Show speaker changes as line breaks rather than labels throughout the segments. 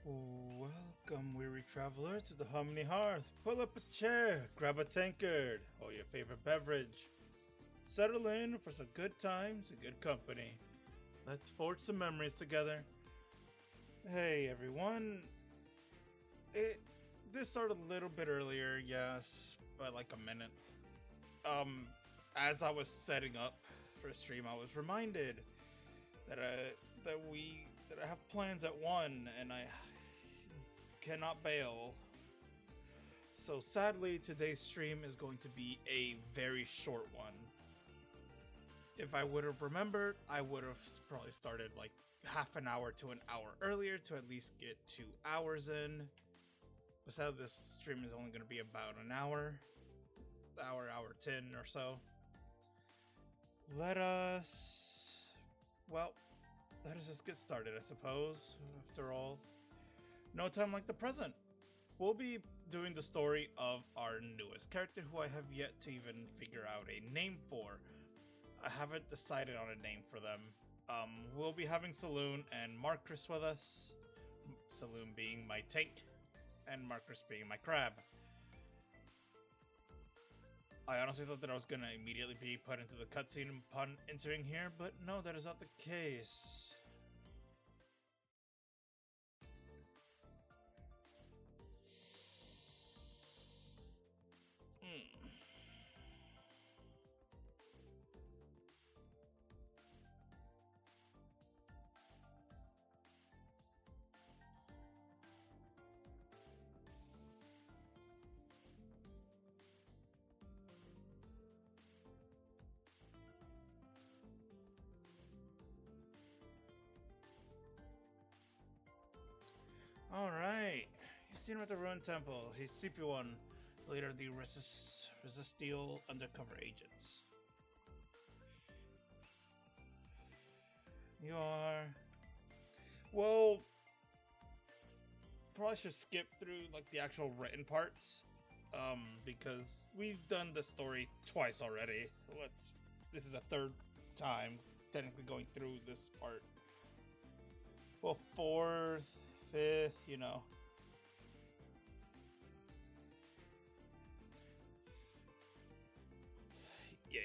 Welcome, weary traveler, to the Hominy Hearth. Pull up a chair, grab a tankard, or your favorite beverage. Settle in for some good times and good company. Let's forge some memories together. Hey everyone, it this started a little bit earlier, yes, by like a minute. Um, as I was setting up for a stream, I was reminded that I have plans at 1 and I cannot bail. So sadly, today's stream is going to be a very short one. If I would have remembered, I would have probably started like half an hour to an hour earlier to at least get 2 hours in. But sadly, this stream is only going to be about an hour, hour 10 or so. Let us just get started, I suppose. After all, no time like the present. We'll be doing the story of our newest character, who I have yet to even figure out a name for. I haven't decided on a name for them. We'll be having Saloon and Marcus with us. Saloon being my tank, and Marcus being my crab. I honestly thought that I was gonna immediately be put into the cutscene upon entering here, but no, that is not the case. Alright, he's seen with the Ruined Temple. He's CP1, leader of the Resisteel undercover agents. You are... Well, probably should skip through like the actual written parts, because we've done this story twice already. This is a third time technically going through this part. Well, fourth, fifth, you know. Yeah.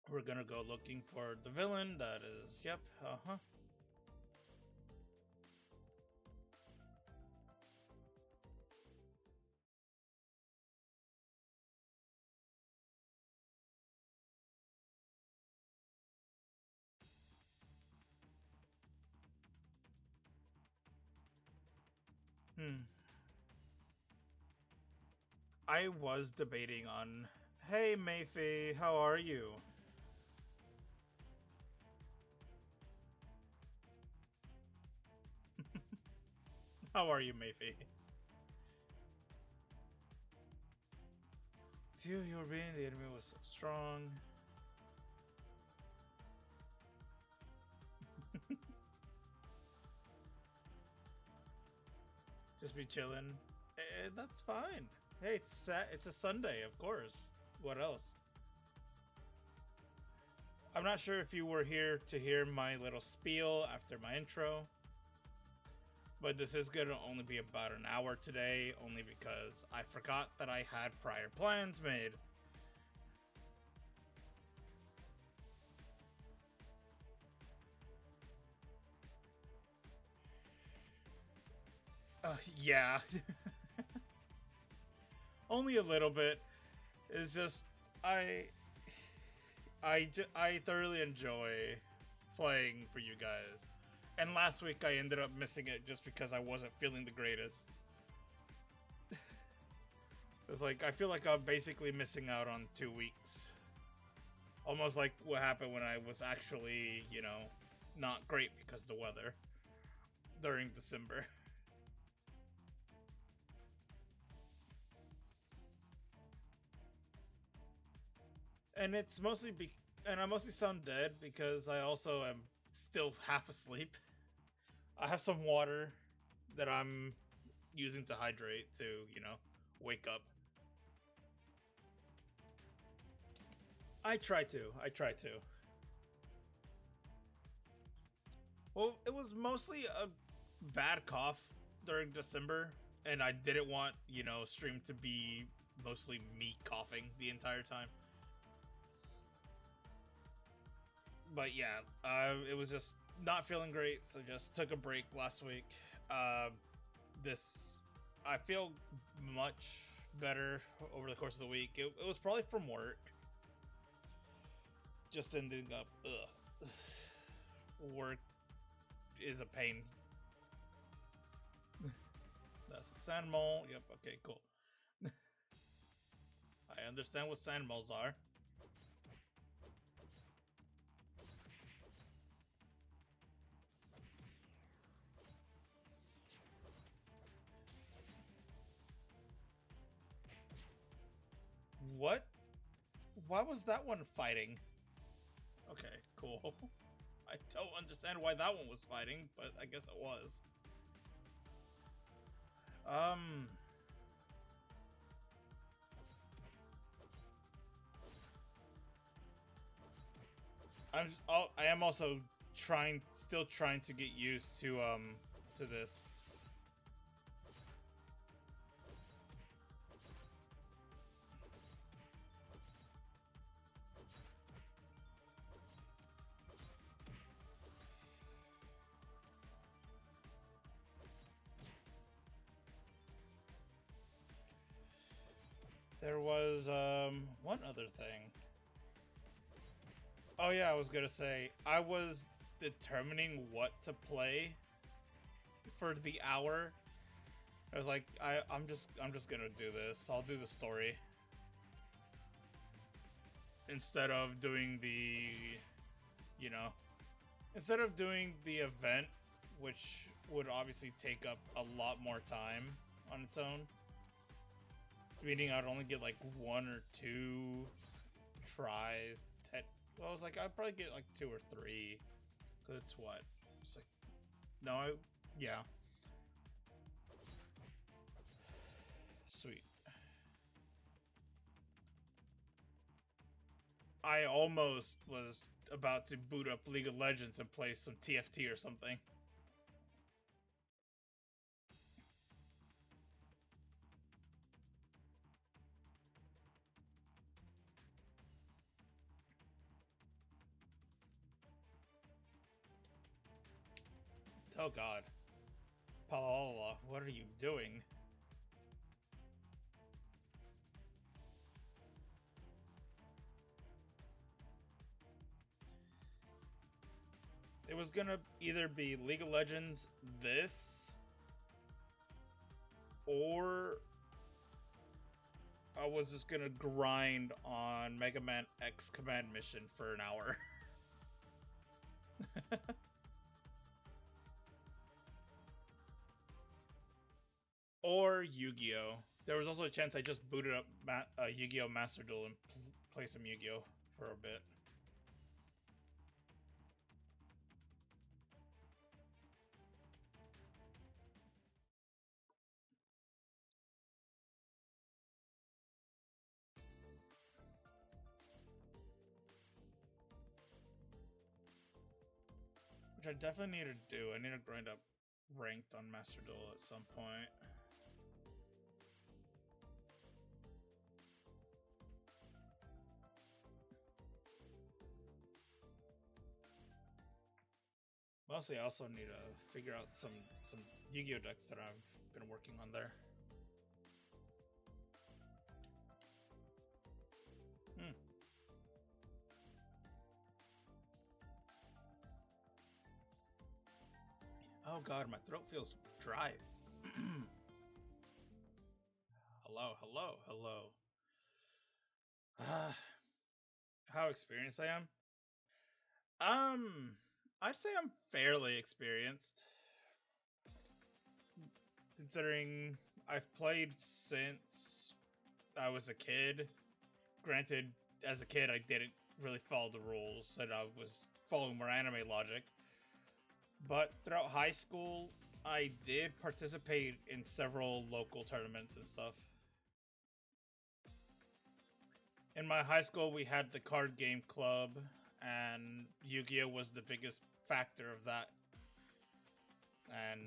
We're gonna go looking for the villain. That is, yep, uh-huh. I was debating on, hey Mayfie, how are you? How are you, Mayfie? To you were being, the enemy was so strong. Just be chilling. That's fine. Hey, it's a Sunday, of course. What else? I'm not sure if you were here to hear my little spiel after my intro, but this is going to only be about an hour today, only because I forgot that I had prior plans made. Yeah. Only a little bit. It's just, I thoroughly enjoy playing for you guys. And last week I ended up missing it just because I wasn't feeling the greatest. It's like, I feel like I'm basically missing out on 2 weeks. Almost like what happened when I was actually, you know, not great because of the weather during December. And it's mostly and I mostly sound dead because I also am still half asleep. I have some water that I'm using to hydrate to, you know, wake up. I try to. Well, it was mostly a bad cough during December, and I didn't want, stream to be mostly me coughing the entire time. But yeah, it was just not feeling great, so just took a break last week. Uh, this, I feel much better over the course of the week. It was probably from work. Just ending up, work is a pain. That's a sand mole. Yep. Okay. Cool. I understand what sand moles are. What? Why was that one fighting? Okay, cool. I don't understand why that one was fighting, but I guess it was. Um, I am also still trying to get used to this. There was one other thing. Oh yeah, I was gonna say I was determining what to play for the hour. I was like, I'm just gonna do this. I'll do the story instead of doing you know, instead of doing the event, which would obviously take up a lot more time on its own. Meaning I'd only get like 1 or 2 tries. Well, I was like, I'd probably get like 2 or 3. Cause it's what? It's like, no, yeah. Sweet. I almost was about to boot up League of Legends and play some TFT or something. Oh god. Palala, what are you doing? It was gonna either be League of Legends this, or I was just gonna grind on Mega Man X Command Mission for an hour. Or Yu-Gi-Oh! There was also a chance I just booted up Yu-Gi-Oh! Master Duel and play some Yu-Gi-Oh! For a bit. Which I definitely need to do. I need to grind up ranked on Master Duel at some point. Mostly, I also need to figure out some Yu-Gi-Oh decks that I've been working on there. Hmm. Oh god, my throat feels dry. Hello, hello, hello. How experienced I am? Um, I'd say I'm fairly experienced, considering I've played since I was a kid. Granted, as a kid, I didn't really follow the rules, and I was following more anime logic. But throughout high school, I did participate in several local tournaments and stuff. In my high school, we had the card game club, and Yu-Gi-Oh was the biggest factor of that. And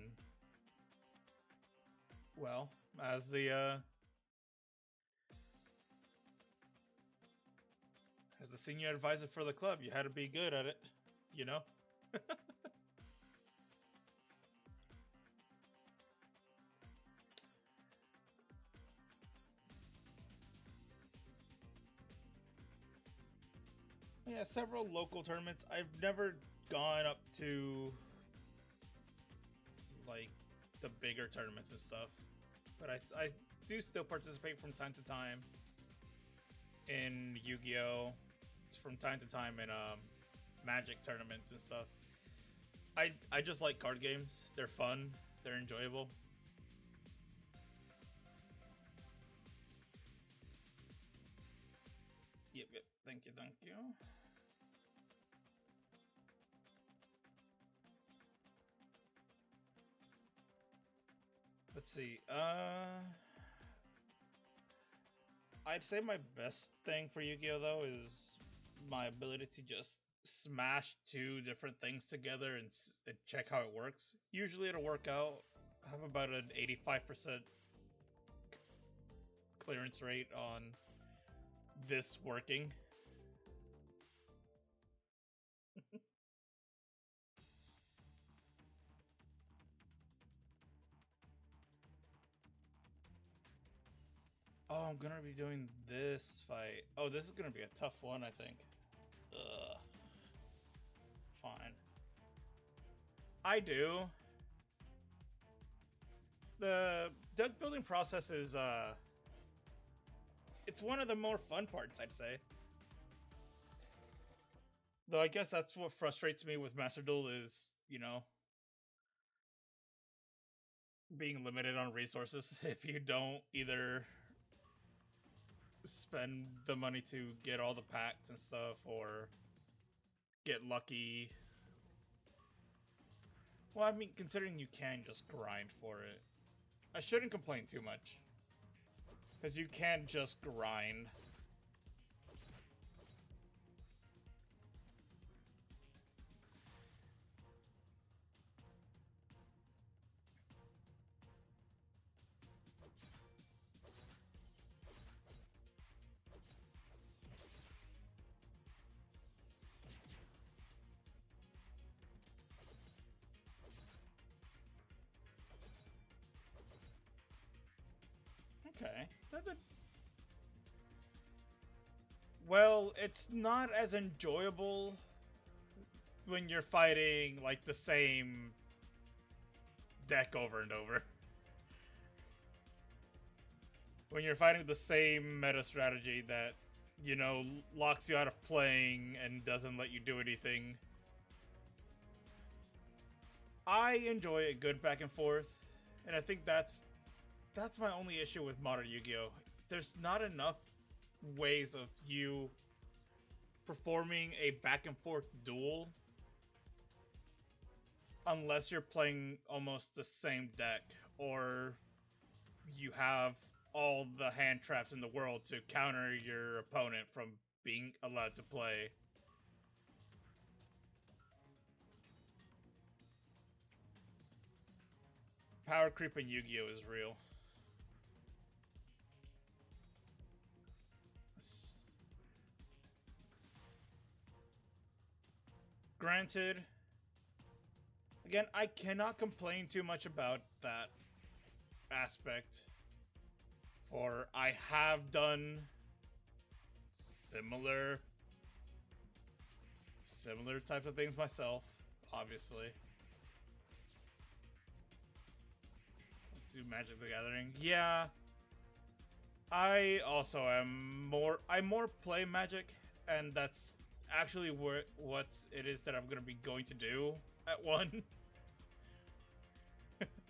Well, as the senior advisor for the club, you had to be good at it, you know? Yeah, several local tournaments. I've never gone up to like the bigger tournaments and stuff, but I do still participate from time to time in Yu-Gi-Oh, from time to time in Magic tournaments and stuff. I just like card games. They're fun. They're enjoyable. Yep, yep. Thank you, thank you. Let's see. I'd say my best thing for Yu-Gi-Oh though is my ability to just smash two different things together and check how it works. Usually it'll work out. I have about an 85% clearance rate on this working. Oh, I'm gonna be doing this fight. Oh, this is gonna be a tough one, I think. Ugh. Fine. I do. The deck building process is it's one of the more fun parts, I'd say. Though I guess that's what frustrates me with Master Duel is, being limited on resources. If you don't either spend the money to get all the packs and stuff or get lucky. Well, I mean, considering you can just grind for it, I shouldn't complain too much. Because you can just grind. Okay. Well, it's not as enjoyable when you're fighting like the same deck over and over. When you're fighting the same meta strategy that, locks you out of playing and doesn't let you do anything. I enjoy a good back and forth, and I think that's my only issue with modern Yu-Gi-Oh! There's not enough ways of you performing a back and forth duel unless you're playing almost the same deck or you have all the hand traps in the world to counter your opponent from being allowed to play. Power creep in Yu-Gi-Oh! Is real. Granted, again, I cannot complain too much about that aspect, for I have done similar types of things myself, obviously. Let's do Magic the Gathering. Yeah, I also I more play Magic, and that's actually what it is that I'm gonna be going to do at one.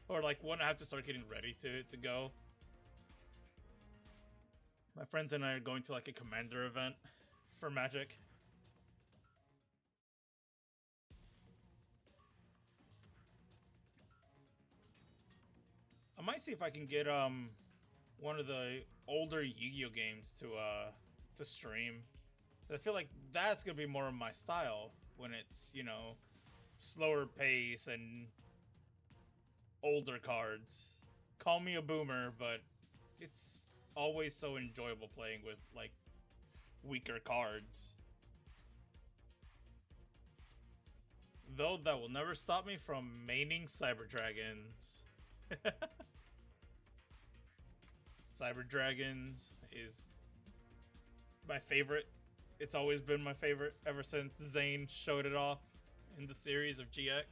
Or like when I have to start getting ready to go. My friends and I are going to like a commander event for Magic. I might see if I can get one of the older Yu-Gi-Oh games to stream. I feel like that's gonna be more of my style when it's, slower pace and older cards, call me a boomer, but it's always so enjoyable playing with, like, weaker cards. Though that will never stop me from maining Cyber Dragons. Cyber Dragons is my favorite. It's always been my favorite ever since Zane showed it off in the series of GX.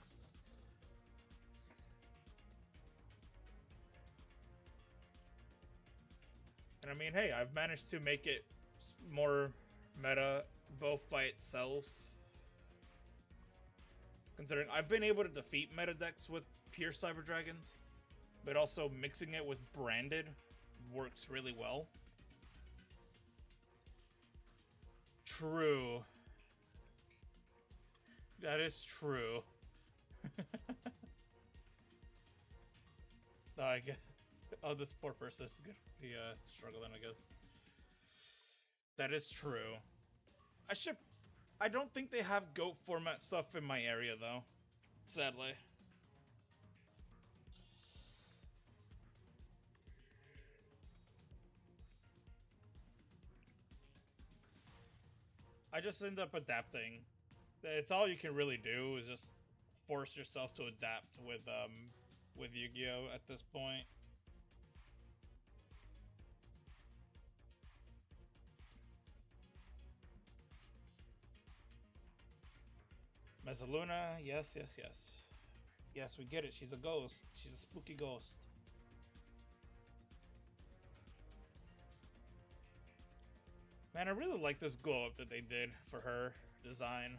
And I mean, hey, I've managed to make it more meta both by itself. Considering I've been able to defeat meta decks with pure Cyber Dragons, but also mixing it with branded works really well. True. That is true. I guess. Oh, this poor person is gonna be struggling, I guess. That is true. I don't think they have GOAT format stuff in my area, though. Sadly. I just end up adapting. It's all you can really do is just force yourself to adapt with Yu-Gi-Oh! At this point. Mezzaluna, yes, yes, yes. Yes, we get it. She's a ghost. She's a spooky ghost. Man, I really like this glow up that they did for her design.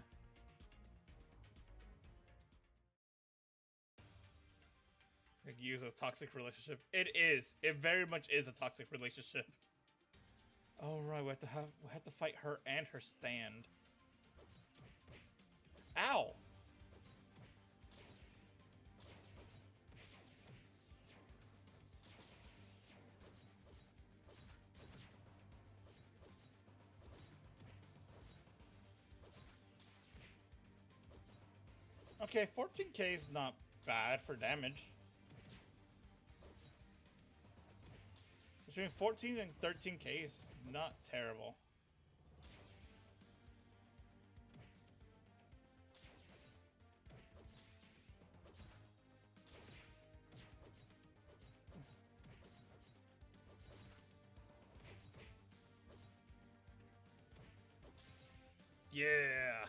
Like, use a toxic relationship. It is. It very much is a toxic relationship. Oh right, we have to fight her and her stand. Ow! Okay, 14k is not bad for damage. Between 14 and 13k is not terrible. Yeah.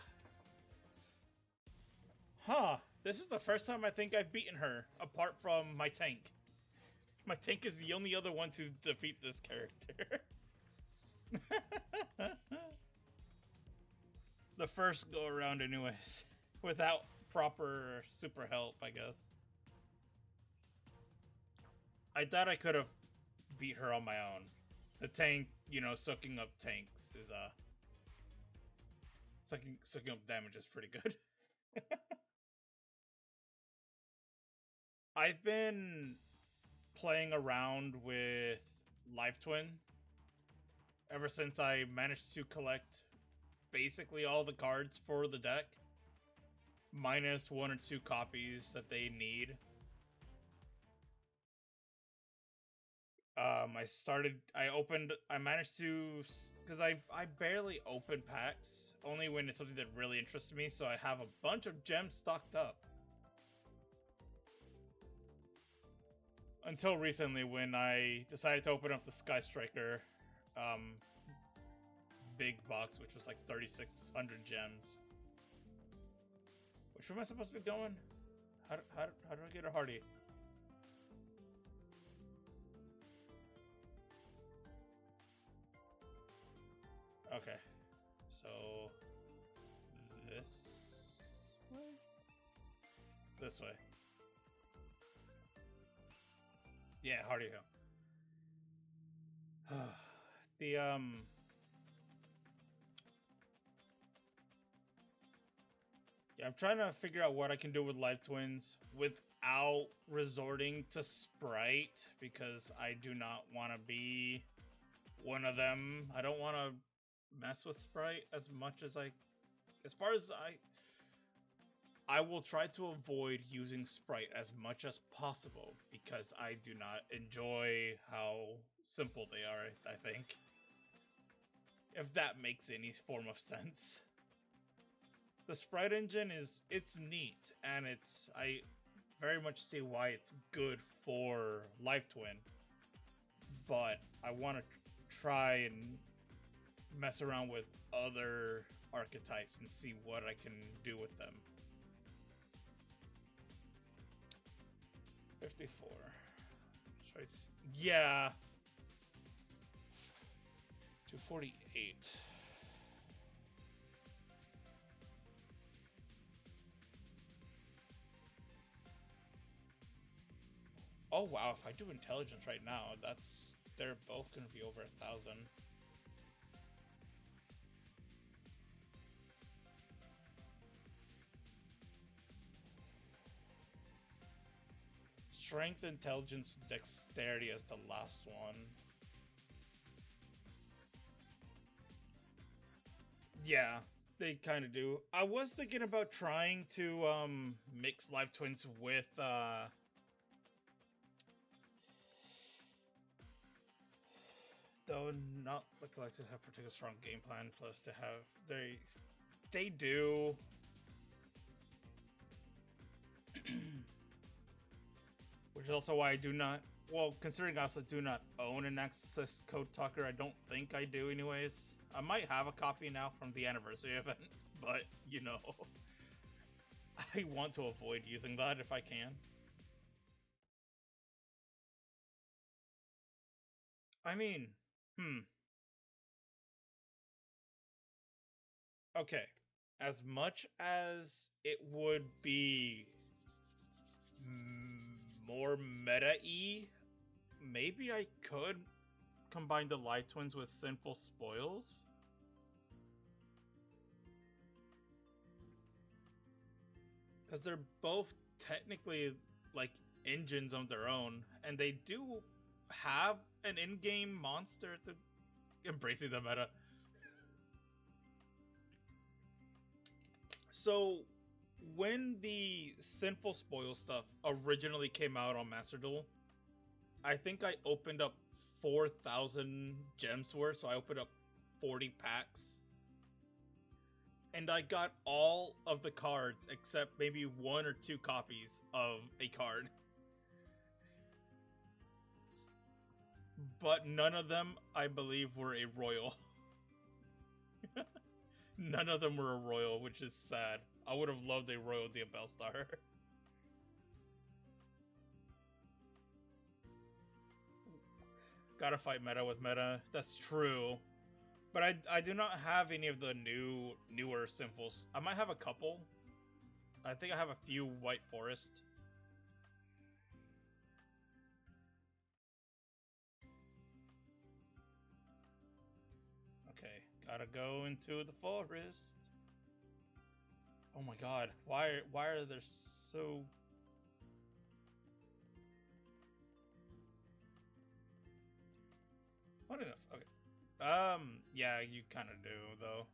Huh. This is the first time I think I've beaten her, apart from my tank. My tank is the only other one to defeat this character. The first go around anyways. Without proper super help, I guess. I thought I could have beat her on my own. The tank, you know, soaking up tanks is soaking up damage is pretty good. I've been playing around with Live Twin ever since I managed to collect basically all the cards for the deck, minus 1 or 2 copies that they need. I managed to, because I barely open packs, only when it's something that really interests me, so I have a bunch of gems stocked up. Until recently when I decided to open up the Sky Striker big box, which was like 3,600 gems. Which am I supposed to be going? How do I get a Hardy? Okay, so this way? This way. Yeah, Hardy Hill. The yeah, I'm trying to figure out what I can do with Live Twins without resorting to Sprite, because I do not want to be one of them. I don't want to mess with Sprite as much as as far as I will try to avoid using Sprite as much as possible because I do not enjoy how simple they are, I think. If that makes any form of sense. The Sprite engine it's neat, and I very much see why it's good for Live Twin, but I want to try and mess around with other archetypes and see what I can do with them. 54. Yeah. 248. Oh wow, if I do intelligence right now, they're both gonna be over 1,000. Strength, intelligence, dexterity as the last one. Yeah, they kind of do. I was thinking about trying to mix Live Twins with though not look like to have particular strong game plan. Plus, to have they do. Which is also why I do not. Well, considering I also do not own an access code talker, I don't think I do, anyways. I might have a copy now from the anniversary event, but you know, I want to avoid using that if I can. I mean, okay. As much as it would be more meta-y, maybe I could combine the Light Twins with Sinful Spoils. Because they're both technically like engines on their own, and they do have an in-game monster to embracing the meta. So when the Sinful Spoil stuff originally came out on Master Duel, I think I opened up 4,000 gems worth, so I opened up 40 packs. And I got all of the cards except maybe 1 or 2 copies of a card. But none of them, I believe, were a royal. None of them were a royal, which is sad. I would have loved a royal Diabell Star. Gotta fight meta with meta. That's true. But I do not have any of the newer Sinfuls. I might have a couple. I think I have a few White Forest. Okay, gotta go into the forest. Oh my god, why are there so... What enough? Okay. Yeah, you kind of do, though.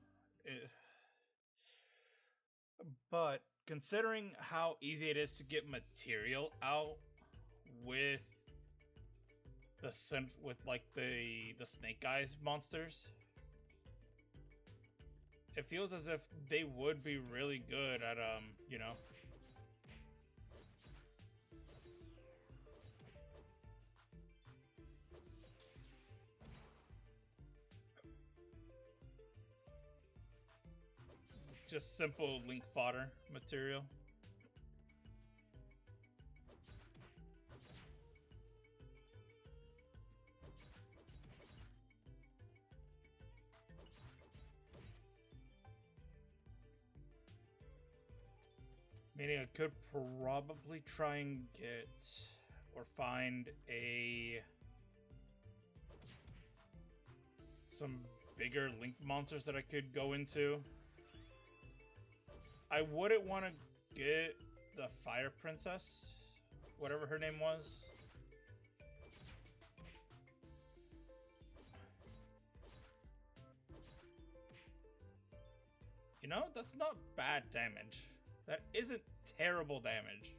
But considering how easy it is to get material out with the Snake Eyes monsters, it feels as if they would be really good at you know, just simple link fodder material. Meaning I could probably try and get or find some bigger link monsters that I could go into. I wouldn't want to get the Fire Princess, whatever her name was. You know, that's not bad damage. That isn't terrible damage.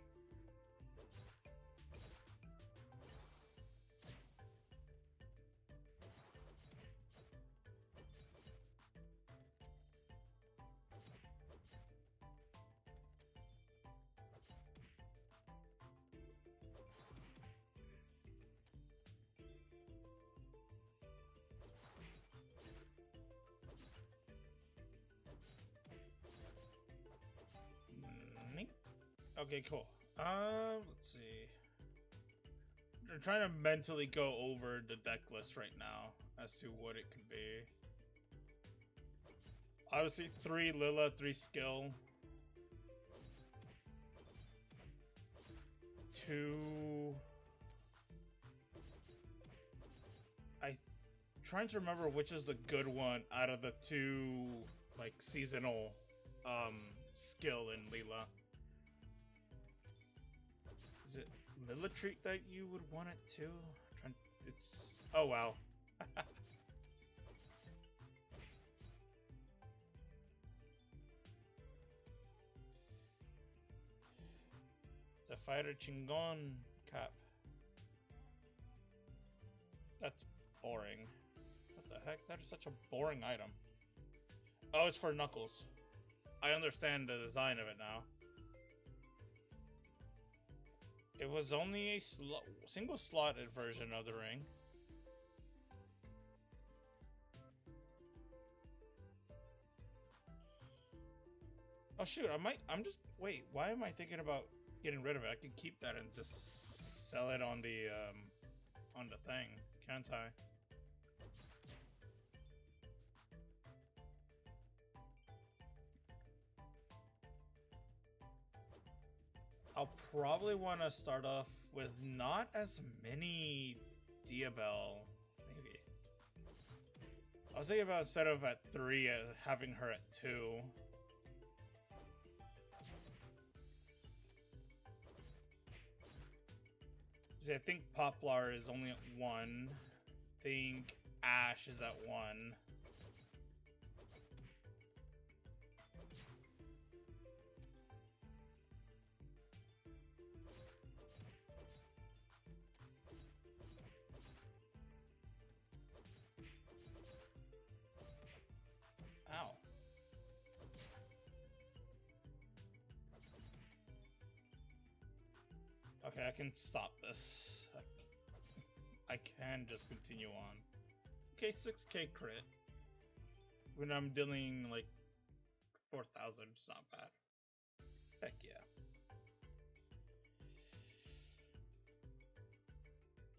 Okay, cool. Let's see. I'm trying to mentally go over the deck list right now as to what it could be. Obviously, 3 Lila, 3 skill. 2... I'm trying to remember which is the good one out of the 2, like, seasonal skill in Lila. Is it Lila Treat that you would want it to? It's... Oh, wow. The Fighter Chingon cap. That's boring. What the heck? That is such a boring item. Oh, it's for Knuckles. I understand the design of it now. It was only a single slotted version of the ring. Oh shoot, I'm just, wait, why am I thinking about getting rid of it? I can keep that and just sell it on the thing, can't I? I'll probably want to start off with not as many Diabell, maybe. I was thinking about instead of at 3, having her at 2. See, I think Poplar is only at 1. I think Ash is at 1. Ow. Okay, I can stop this. I can just continue on. Okay, 6k crit. When I'm dealing like 4,000, it's not bad. Heck yeah.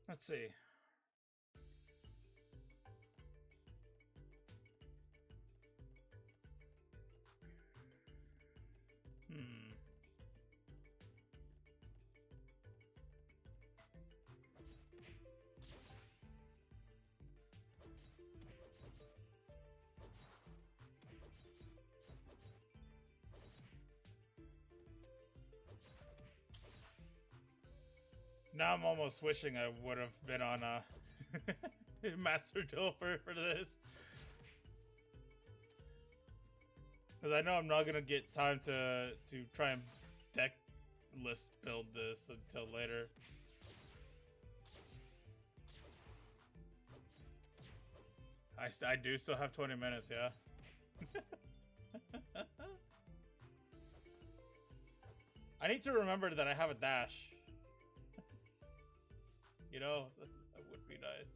Let's see. Now I'm almost wishing I would have been on a Master Duel for this. Because I know I'm not going to get time to try and deck list build this until later. I do still have 20 minutes, yeah. I need to remember that I have a dash. You know, that would be nice.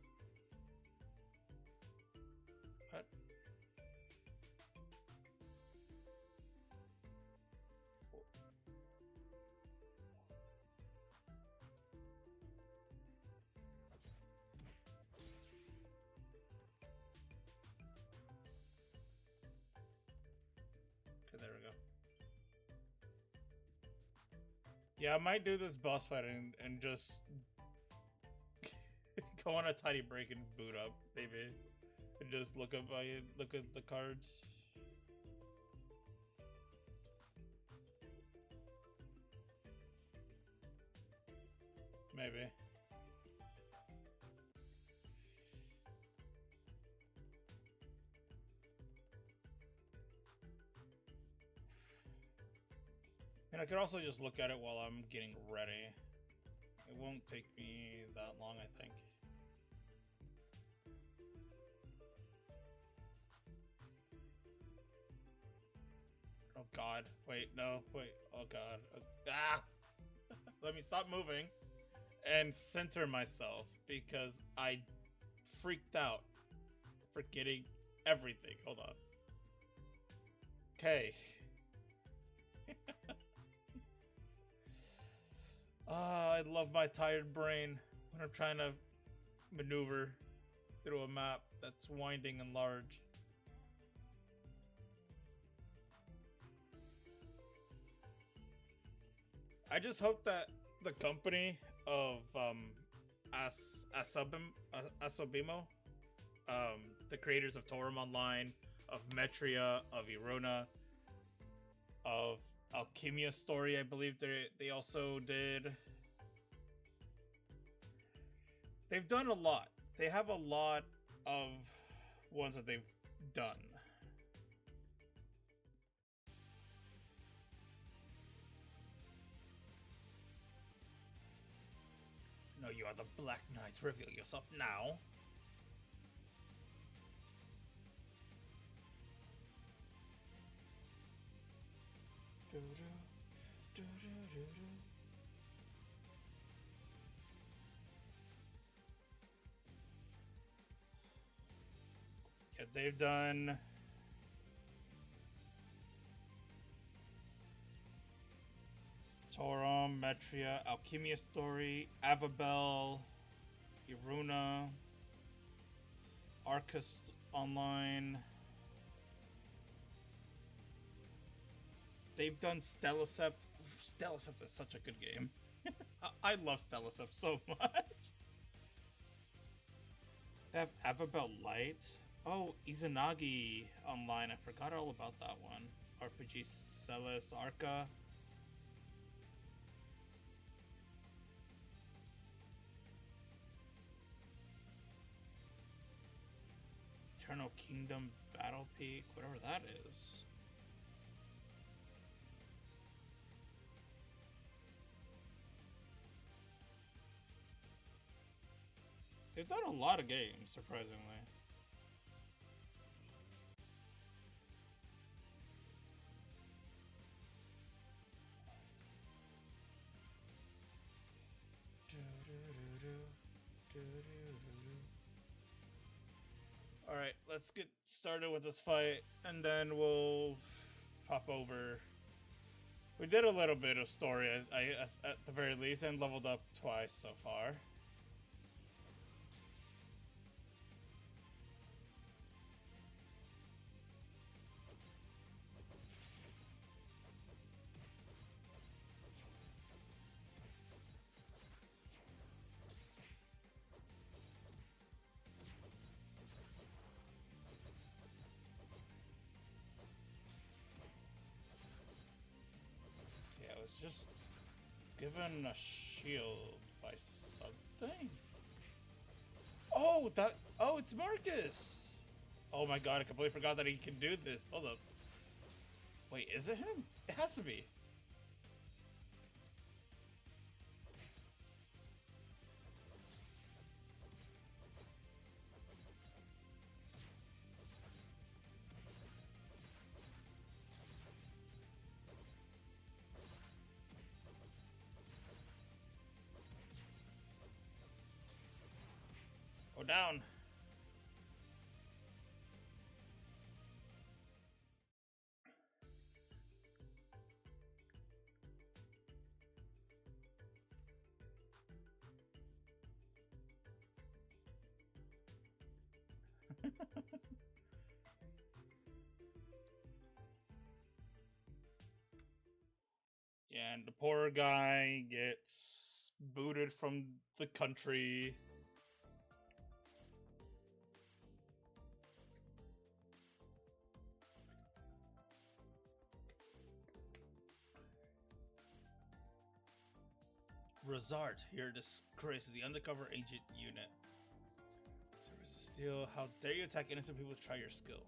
What? Okay, there we go. Yeah, I might do this boss fight and just go on a tiny break and boot up, maybe, and just look at the cards. Maybe. And I could also just look at it while I'm getting ready. It won't take me that long, I think. Oh god, wait, no, wait, oh god. Ah! Let me stop moving and center myself because I freaked out, forgetting everything. Hold on. Okay. I love my tired brain when I'm trying to maneuver through a map that's winding and large. I just hope that the company of Asobimo, the creators of Toram Online, of Metria, of Irona, of Alchemia Story, I believe they also did. They've done a lot. They have a lot of ones that they've done. No, you are the Black Knight. Reveal yourself now. Yeah, they've done Toram, Metria, Alchemia Story, Avabel, Iruna, Arcus Online. They've done Stellacept. Stellacept is such a good game. I love Stellacept so much. They have Avabel Light. Oh, Izanagi Online. I forgot all about that one. RPG Celis Arca. Eternal Kingdom Battle Peak. Whatever that is. They've done a lot of games, surprisingly. Alright, let's get started with this fight, and then we'll pop over. We did a little bit of story, at the very least, and leveled up twice so far. Yeah, I was just given a shield by something. Oh, it's Marcus! Oh my god, I completely forgot that he can do this. Hold up. Wait, is it him? It has to be. Go down. Yeah, and the poor guy gets booted from the country. Razart, your disgrace is the undercover agent unit. Service of Steel, how dare you attack innocent people to try your skill?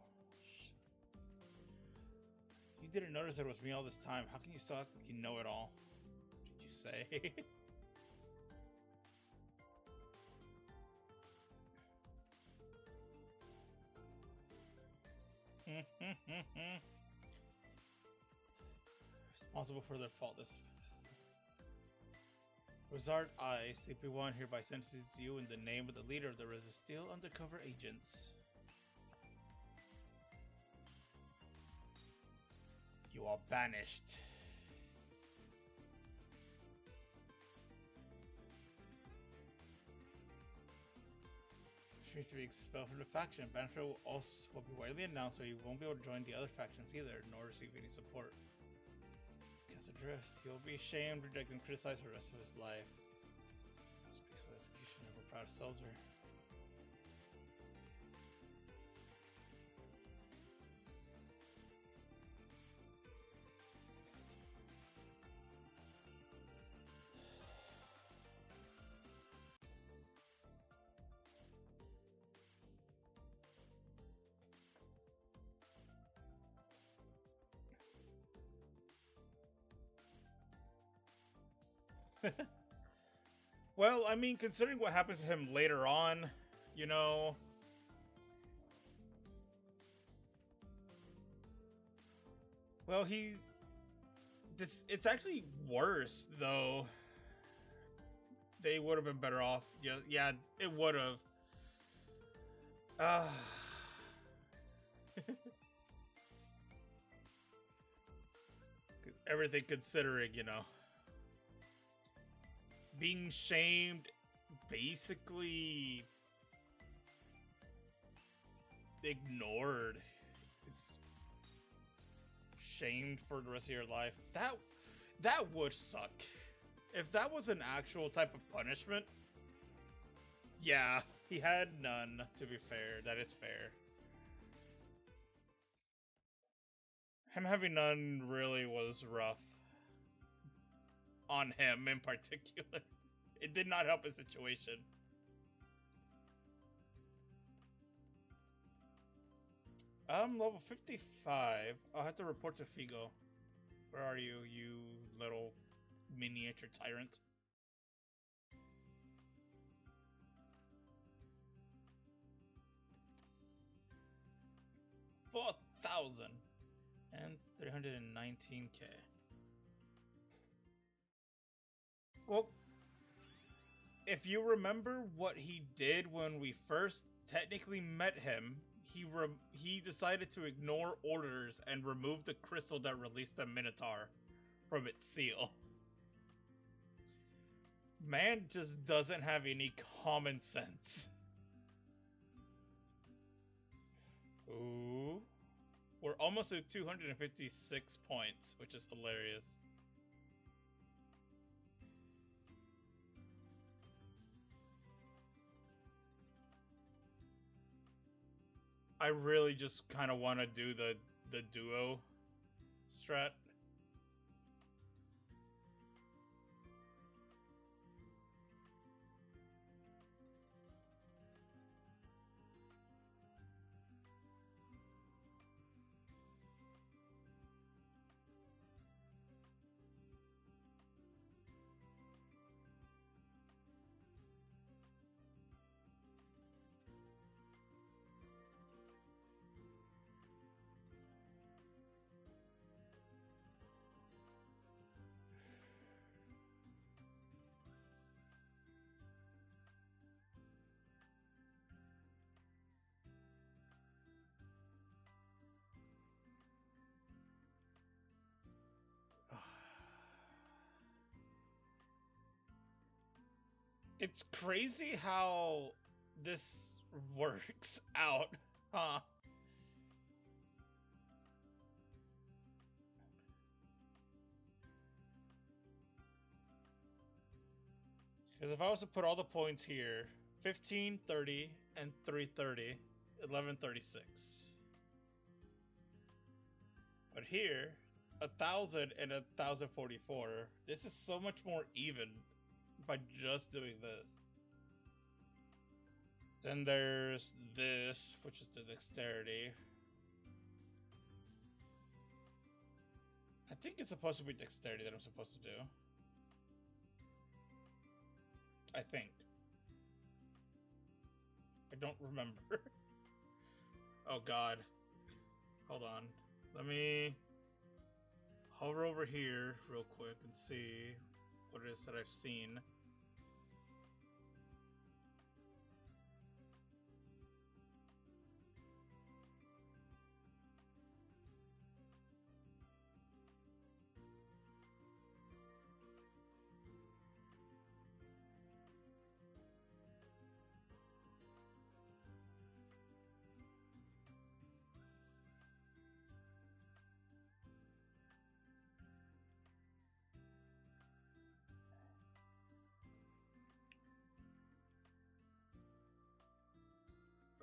You didn't notice that it was me all this time. How can you still act like you know it all? What did you say? Responsible for their fault. This Wizard I, CP1, hereby sentences you in the name of the leader of the Resisteel undercover agents. You are banished. She needs to be expelled from the faction. Banishment will also be widely announced, so you won't be able to join the other factions either, nor receive any support. Because adrift, he'll be shamed, rejected, and criticized for the rest of his life. Speaks of execution of a proud soldier. Well, I mean, considering what happens to him later on, you know. Well, it's actually worse, though. They would have been better off. Yeah, it would have. Everything considering, you know. Being shamed, basically ignored, it's shamed for the rest of your life. That would suck. If that was an actual type of punishment, yeah, he had none, to be fair. That is fair. Him having none really was rough. On him in particular. It did not help his situation. Level 55. I'll have to report to Figo. Where are you, you little miniature tyrant? $4,000 and 319K. Well, if you remember what he did when we first technically met him, he decided to ignore orders and remove the crystal that released the Minotaur from its seal. Man just doesn't have any common sense. Ooh. We're almost at 256 points, which is hilarious. I really just kind of want to do the duo strat. It's crazy how this works out, huh? Because if I was to put all the points here, 15, 30, and 330, 1136. But here, 1,000 and 1,044. This is so much more even by just doing this. Then there's this, which is the dexterity. think it's supposed to be dexterity that I'm supposed to do. I think. I don't remember. Oh god. Hold on. Let me hover over here real quick and see what it is that I've seen.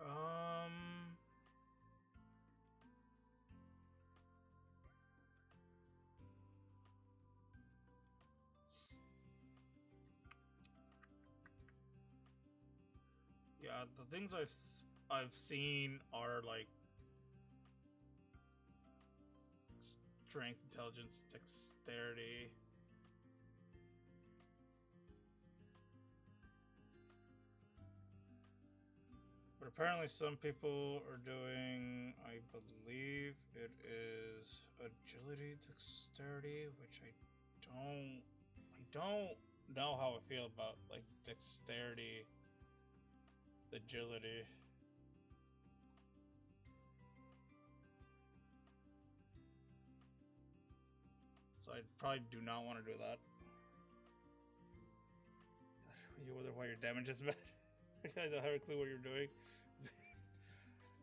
Um, yeah, the things I've seen are like strength, intelligence, dexterity. But apparently some people are doing, I believe it is agility, dexterity, which I don't know how I feel about like dexterity, agility. So I probably do not want to do that. You wonder why your damage is bad? I don't have a clue what you're doing.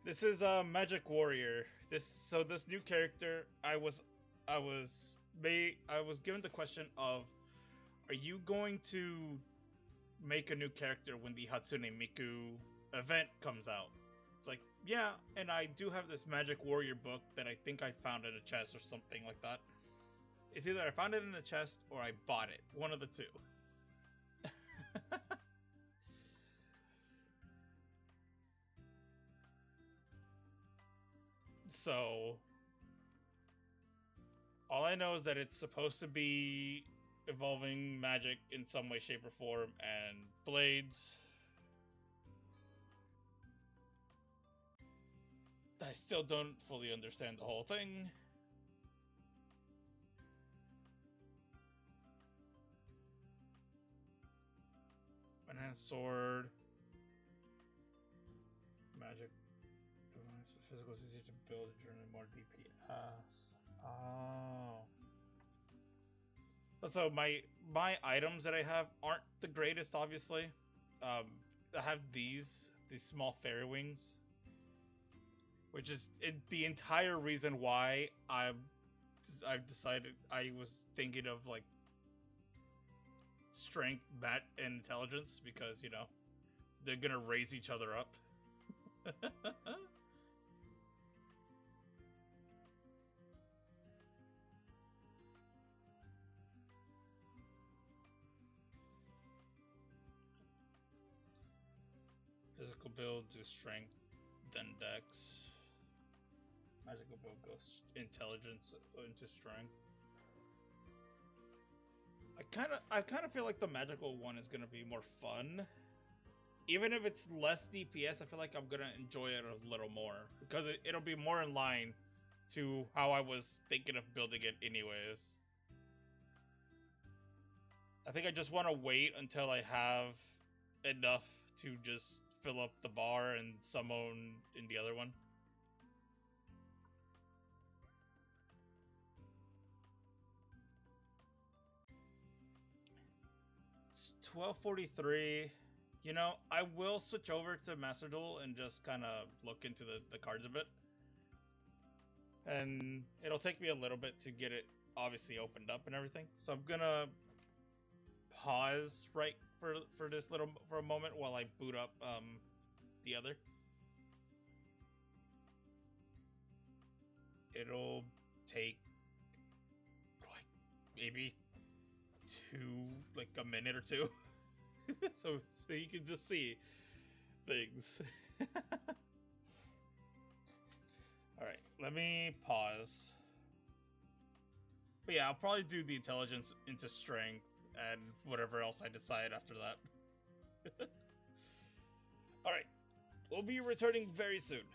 This is a Magic Warrior. This new character, I was given the question of, are you going to make a new character when the Hatsune Miku event comes out? It's like, yeah, and I do have this Magic Warrior book that I think I found in a chest or something like that. It's either I found it in a chest or I bought it. One of the two. So, all I know is that it's supposed to be evolving magic in some way, shape, or form, and blades. I still don't fully understand the whole thing. Banana sword. Magic. Physical is easier to build, generally more DPS. Oh. So my items that I have aren't the greatest, obviously. I have these small fairy wings, which is the entire reason why I've decided I was thinking of like strength, bat, and intelligence, because you know they're gonna raise each other up. Physical build do strength, then dex. Magical build goes intelligence into strength. I kind of feel like the magical one is gonna be more fun. Even if it's less DPS, I feel like I'm gonna enjoy it a little more because it'll be more in line to how I was thinking of building it anyways. I think I just want to wait until I have enough to just fill up the bar and summon in the other one. It's 12:43. You know, I will switch over to Master Duel and just kind of look into the cards a bit. And it'll take me a little bit to get it obviously opened up and everything. So I'm gonna pause right for this little for a moment while I boot up the other. It'll take like maybe a minute or two. so you can just see things. All right, let me pause. But yeah, I'll probably do the intelligence into strength and whatever else I decide after that. Alright, we'll be returning very soon.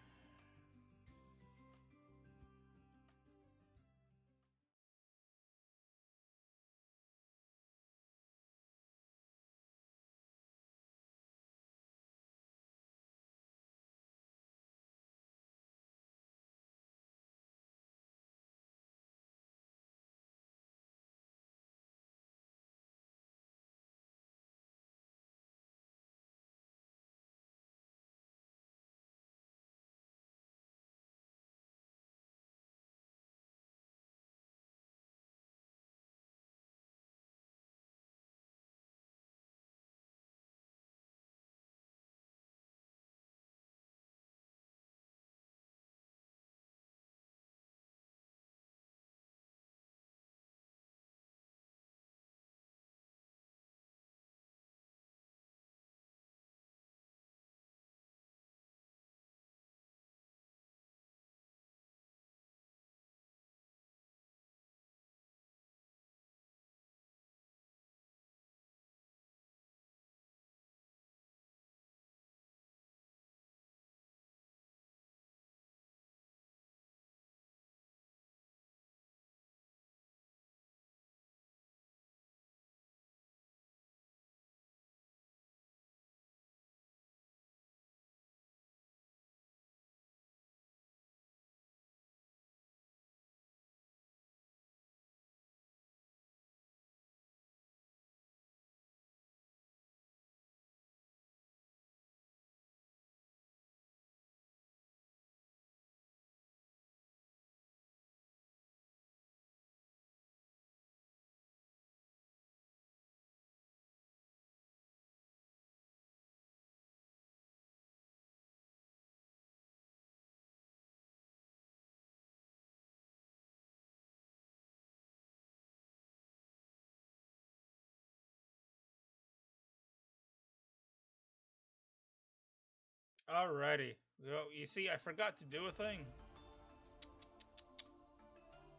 Alrighty. Well, you see, I forgot to do a thing.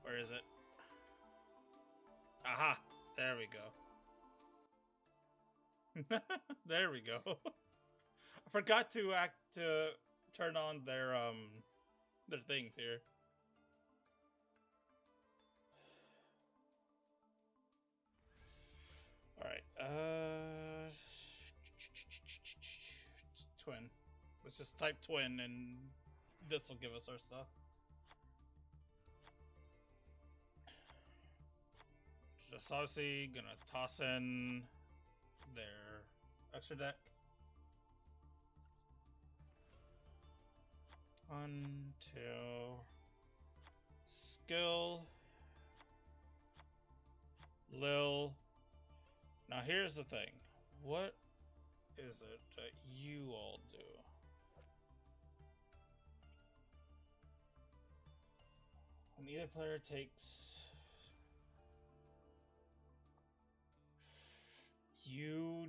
Where is it? Aha! There we go. There we go. I forgot to turn on their things here. Alright, twin. Let's just type twin and this will give us our stuff. Just obviously gonna toss in their extra deck. 1, 2. Skill. Lil. Now here's the thing. What is it that you all do? When either player takes... You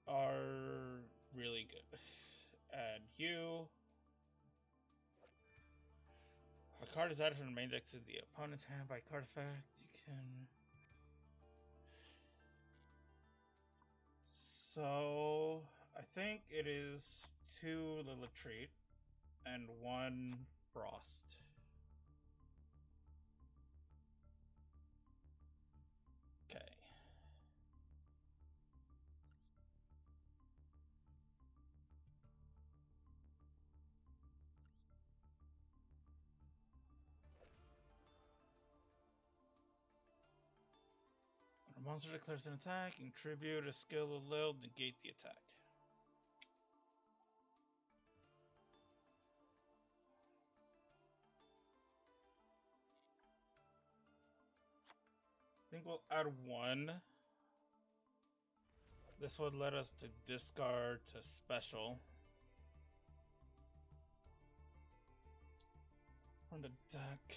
are really good. And you... A card is added from the main deck to the opponent's hand by card effect. You can... So... I think it is 2 Little Treat and 1 Frost. Okay. When a monster declares an attack, contribute a skill of Lil, negate the attack. I think we'll add 1. This would let us to discard to special. From the deck.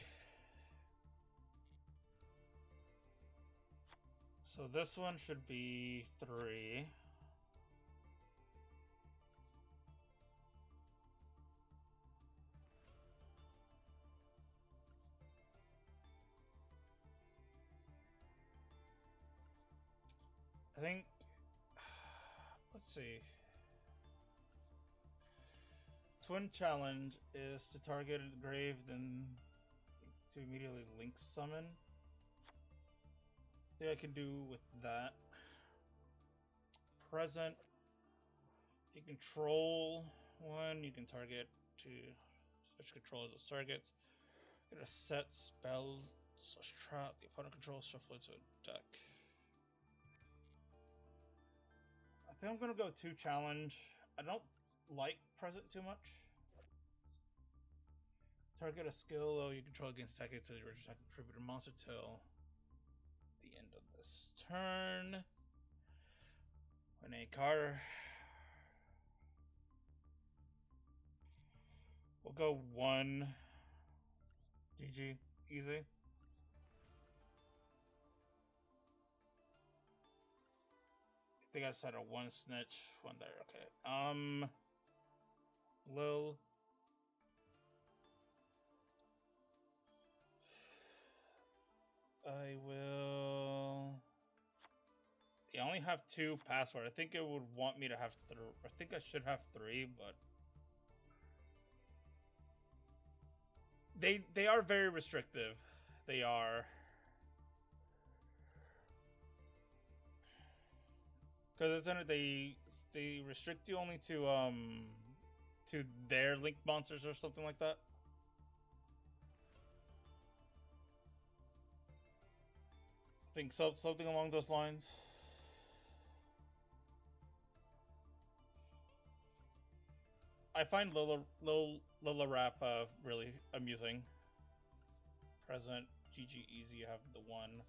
So this one should be 3. I think. Let's see. Twin challenge is to target a grave, then to immediately link summon. Yeah, I can do with that. Present. You control one. You can target to switch control of those targets. You're gonna set spells / trap the opponent controls, shuffle into a deck. I think I'm gonna go 2 challenge. I don't like present too much. Target a skill you control against attacking to the original contributor monster till the end of this turn. When a card. We'll go 1. GG. Easy. I think I said a 1 snitch. 1 there. Okay. Lil. I will. Yeah, I only have 2 password. I think it would want me to have 3. I think I should have 3, but they are very restrictive. They are. Because they restrict you only to their link monsters or something like that. I think so, something along those lines. I find Lila Rap really amusing. Present, GG easy, you have the 1.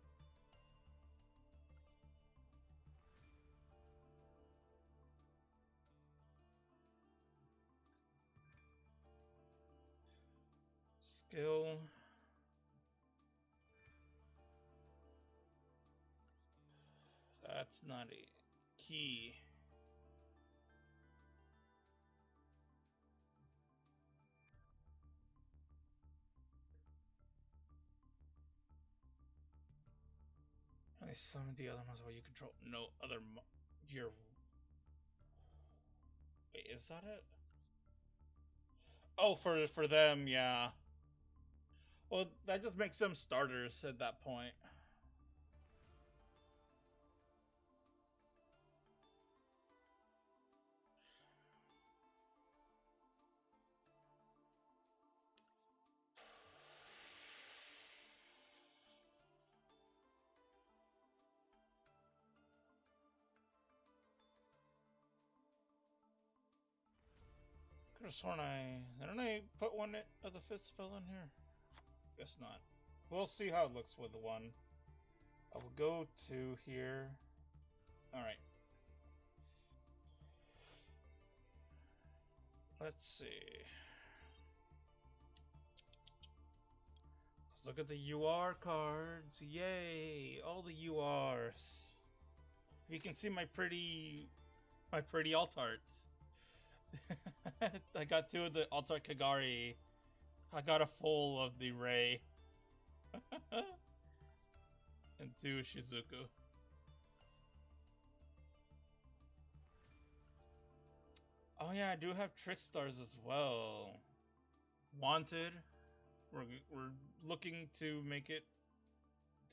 Skill. That's not a key. Only summon the other ones where you control no other. Your. Wait, is that it? Oh, for them, yeah. Well, that just makes them starters at that point. Could have sworn didn't I put one of the 5th spell in here? Guess not. We'll see how it looks with the 1. I will go to here. Alright. Let's see. Let's look at the UR cards. Yay! All the URs. You can see my pretty alt arts. I got 2 of the alt art Kagari. I got a full of the Ray. And 2 Shizuku. Oh yeah, I do have Trickstars as well. Wanted. We're looking to make it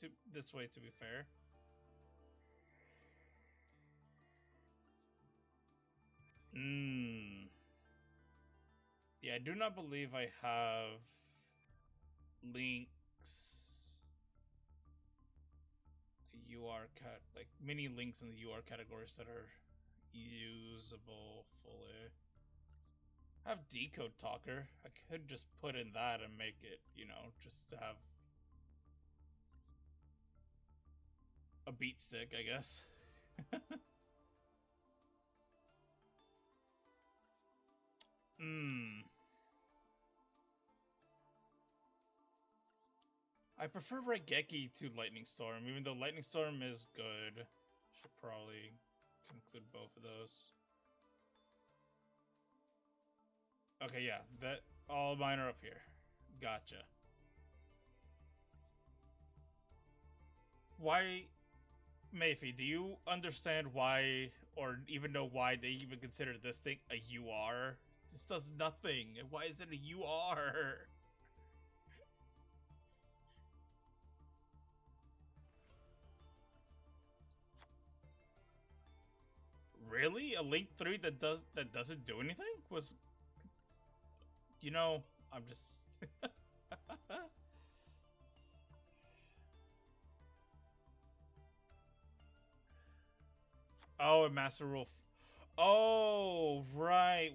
to this way, to be fair. Yeah, I do not believe I have links. The UR cat, like mini links in the UR categories that are usable fully. I have Decode Talker. I could just put in that and make it, just to have a beat stick, I guess. I prefer Raigeki to Lightning Storm, even though Lightning Storm is good. Should probably include both of those. Okay, yeah, that all mine are up here. Gotcha. Why Mayfi, do you understand why, or even know why they even consider this thing a UR? This does nothing. Why is it a UR? Really? A Link 3 that doesn't do anything? Was you know, I'm just Oh, a Master Rule. Oh, right.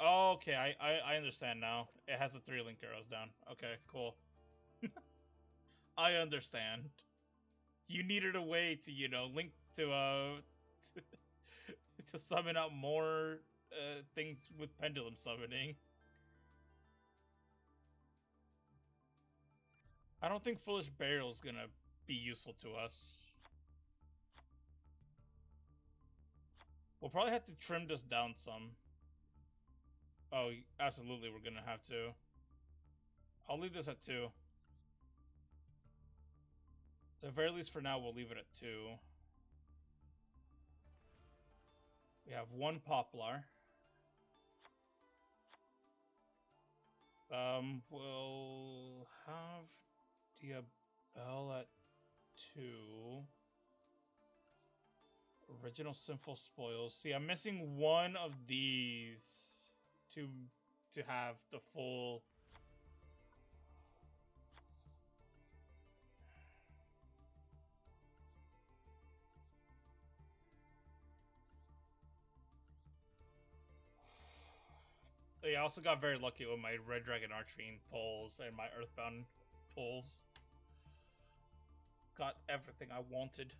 Oh, okay, I understand now. It has the 3 link arrows down. Okay, cool. I understand. You needed a way to, link to, to summon out more things with pendulum summoning. I don't think Foolish Burial is gonna be useful to us. We'll probably have to trim this down some. Oh, absolutely, we're gonna have to. I'll leave this at 2. At the very least for now, we'll leave it at 2. We have 1 Poplar. We'll have Diabelle at 2. Original Sinful Spoils. See, I'm missing one of these to have the full. Yeah, I also got very lucky with my Red Dragon Archfiend pulls and my Earthbound pulls. Got everything I wanted.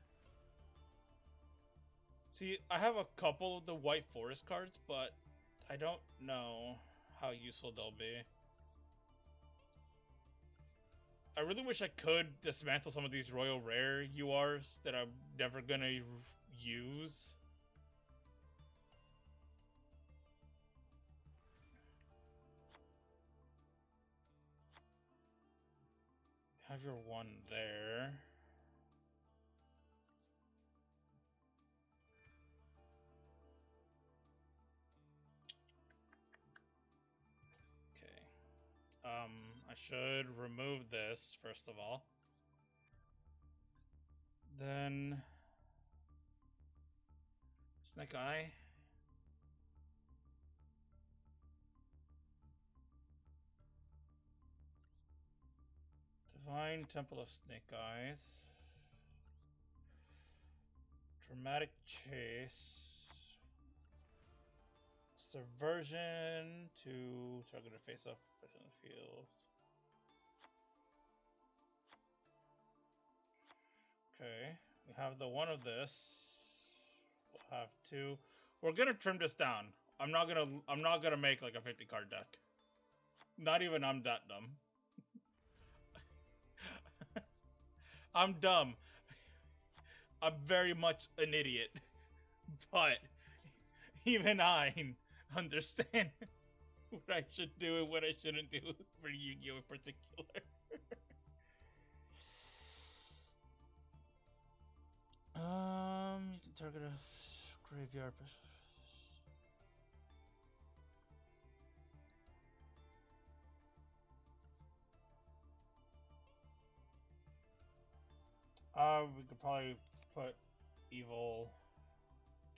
See, I have a couple of the White Forest cards, but I don't know how useful they'll be. I really wish I could dismantle some of these Royal Rare URs that I'm never gonna use. Have your 1 there. Okay. I should remove this first of all. Then Snake Eye. Divine Temple of Snake Eyes. Dramatic Chase. Subversion to target a face-off in the field. Okay, we have the 1 of this. We'll have 2. We're gonna trim this down. I'm not gonna make like a 50 card deck. Not even I'm that dumb. I'm dumb. I'm very much an idiot. But even I understand what I should do and what I shouldn't do for Yu-Gi-Oh! In particular. You can target a graveyard. We could probably put evil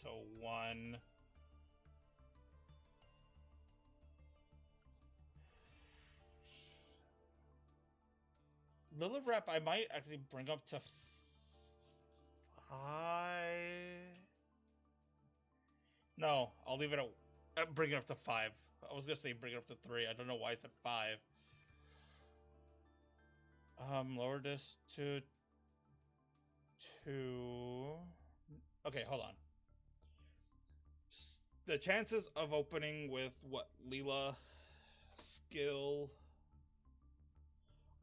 to 1. Lilirep I might actually bring up to 5. No, I'll leave it at bring it up to 5. I was gonna say bring it up to 3. I don't know why it's at 5. Lower this to 2. Okay, hold on. The chances of opening with what Leela, Skill,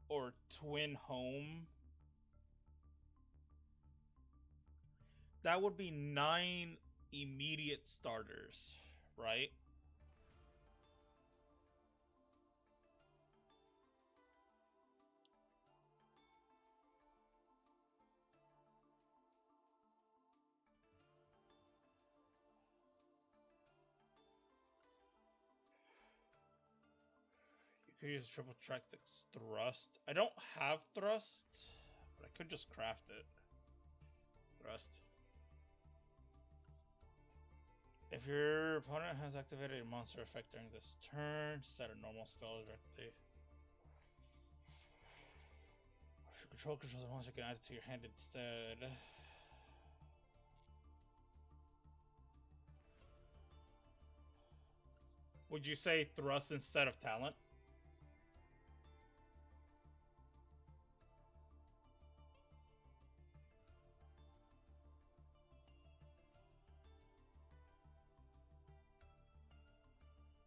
or Twin Home, that would be 9 immediate starters, right? could use a triple tactics thrust. I don't have thrust, but I could just craft it. Thrust. If your opponent has activated a monster effect during this turn, set a normal spell directly. If your control controls a monster, you can add it to your hand instead. Would you say thrust instead of talent?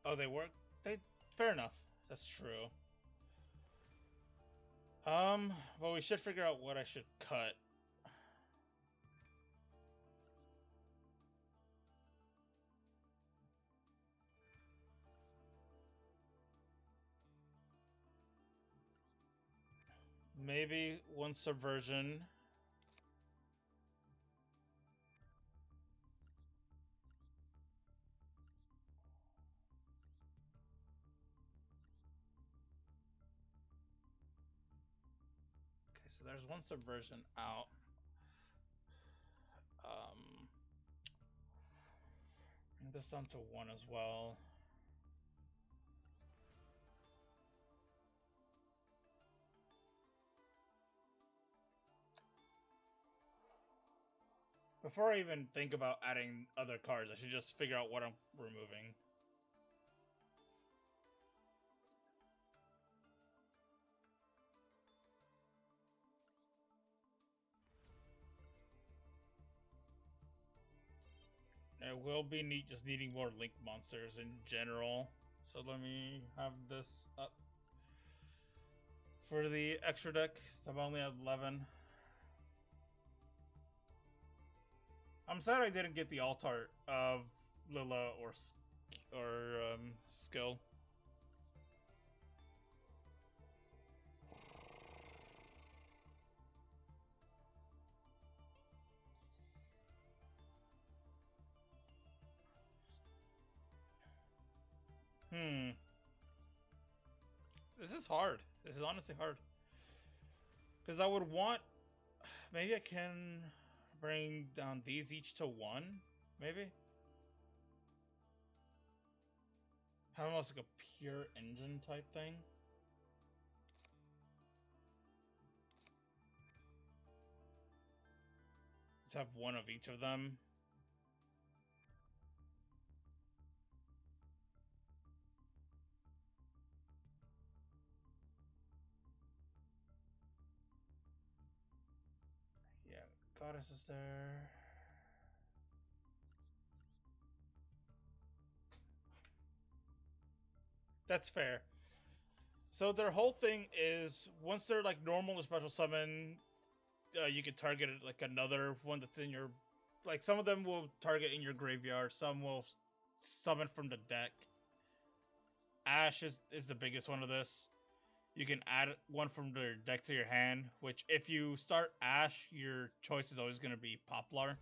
Oh, they work? Fair enough. That's true. Well, we should figure out what I should cut. Maybe one subversion. Okay, so there's one subversion out. Bring this down to 1 as well. Before I even think about adding other cards, I should just figure out what I'm removing. It will be just needing more link monsters in general. So let me have this up. For the extra deck, I'm only at 11. I'm sad I didn't get the alt art of Lila or Skill. This is hard. This is honestly hard. Because I would want... Maybe I can bring down these each to 1? Maybe? Have almost like a pure engine type thing. Let's have one of each of them. Yeah, Goddess is there. That's fair. So their whole thing is, once they're like normal to special summon, you can target like another one that's in your... Like some of them will target in your graveyard, some will summon from the deck. Ash is the biggest one of this. You can add one from their deck to your hand, which if you start Ash, your choice is always going to be Poplar.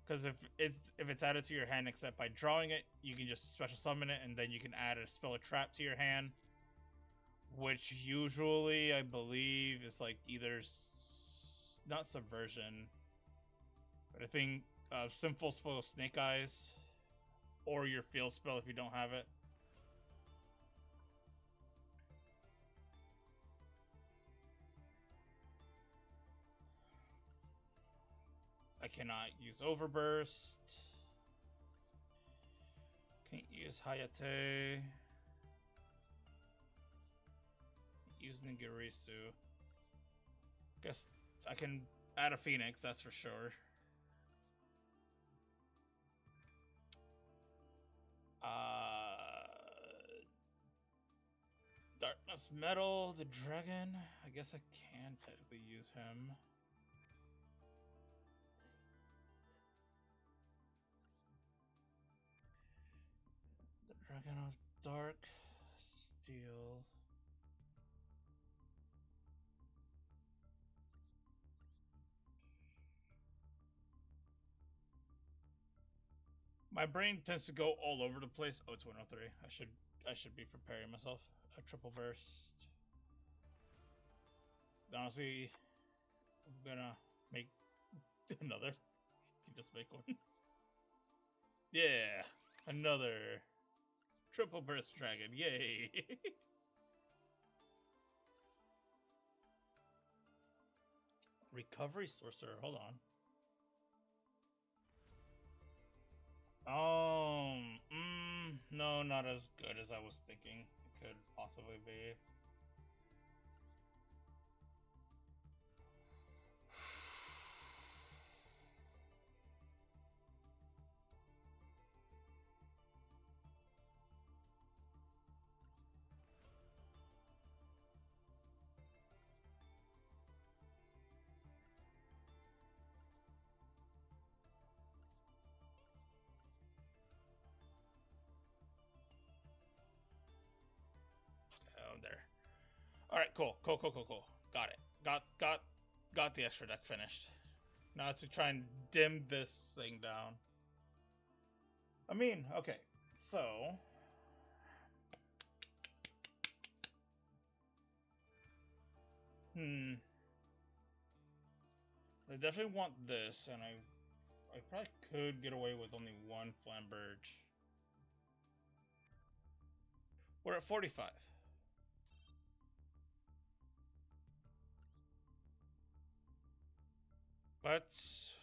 Because if it's added to your hand except by drawing it, you can just special summon it, and then you can add a spell or trap to your hand. Which usually, I believe, is like either... not Subversion, but I think Sinful Spell Snake Eyes, or your Field Spell if you don't have it. I cannot use Overburst. Can't use Hayate. Use Nigirisu. Guess I can add a Phoenix, that's for sure. Darkness Metal, the dragon. I guess I can technically use him. The Dragon of Dark Steel. My brain tends to go all over the place. Oh, it's 103. I should be preparing myself. A triple burst. Honestly, I'm gonna make another. You just make one. Yeah, another triple burst dragon. Yay! Recovery sorcerer. Hold on. No, not as good as I was thinking it could possibly be. Oh, there. All right, cool. Got it. Got the extra deck finished. Now to try and dim this thing down. I mean, okay, so I definitely want this, and I probably could get away with only one Flamberge. We're at 45. Let's.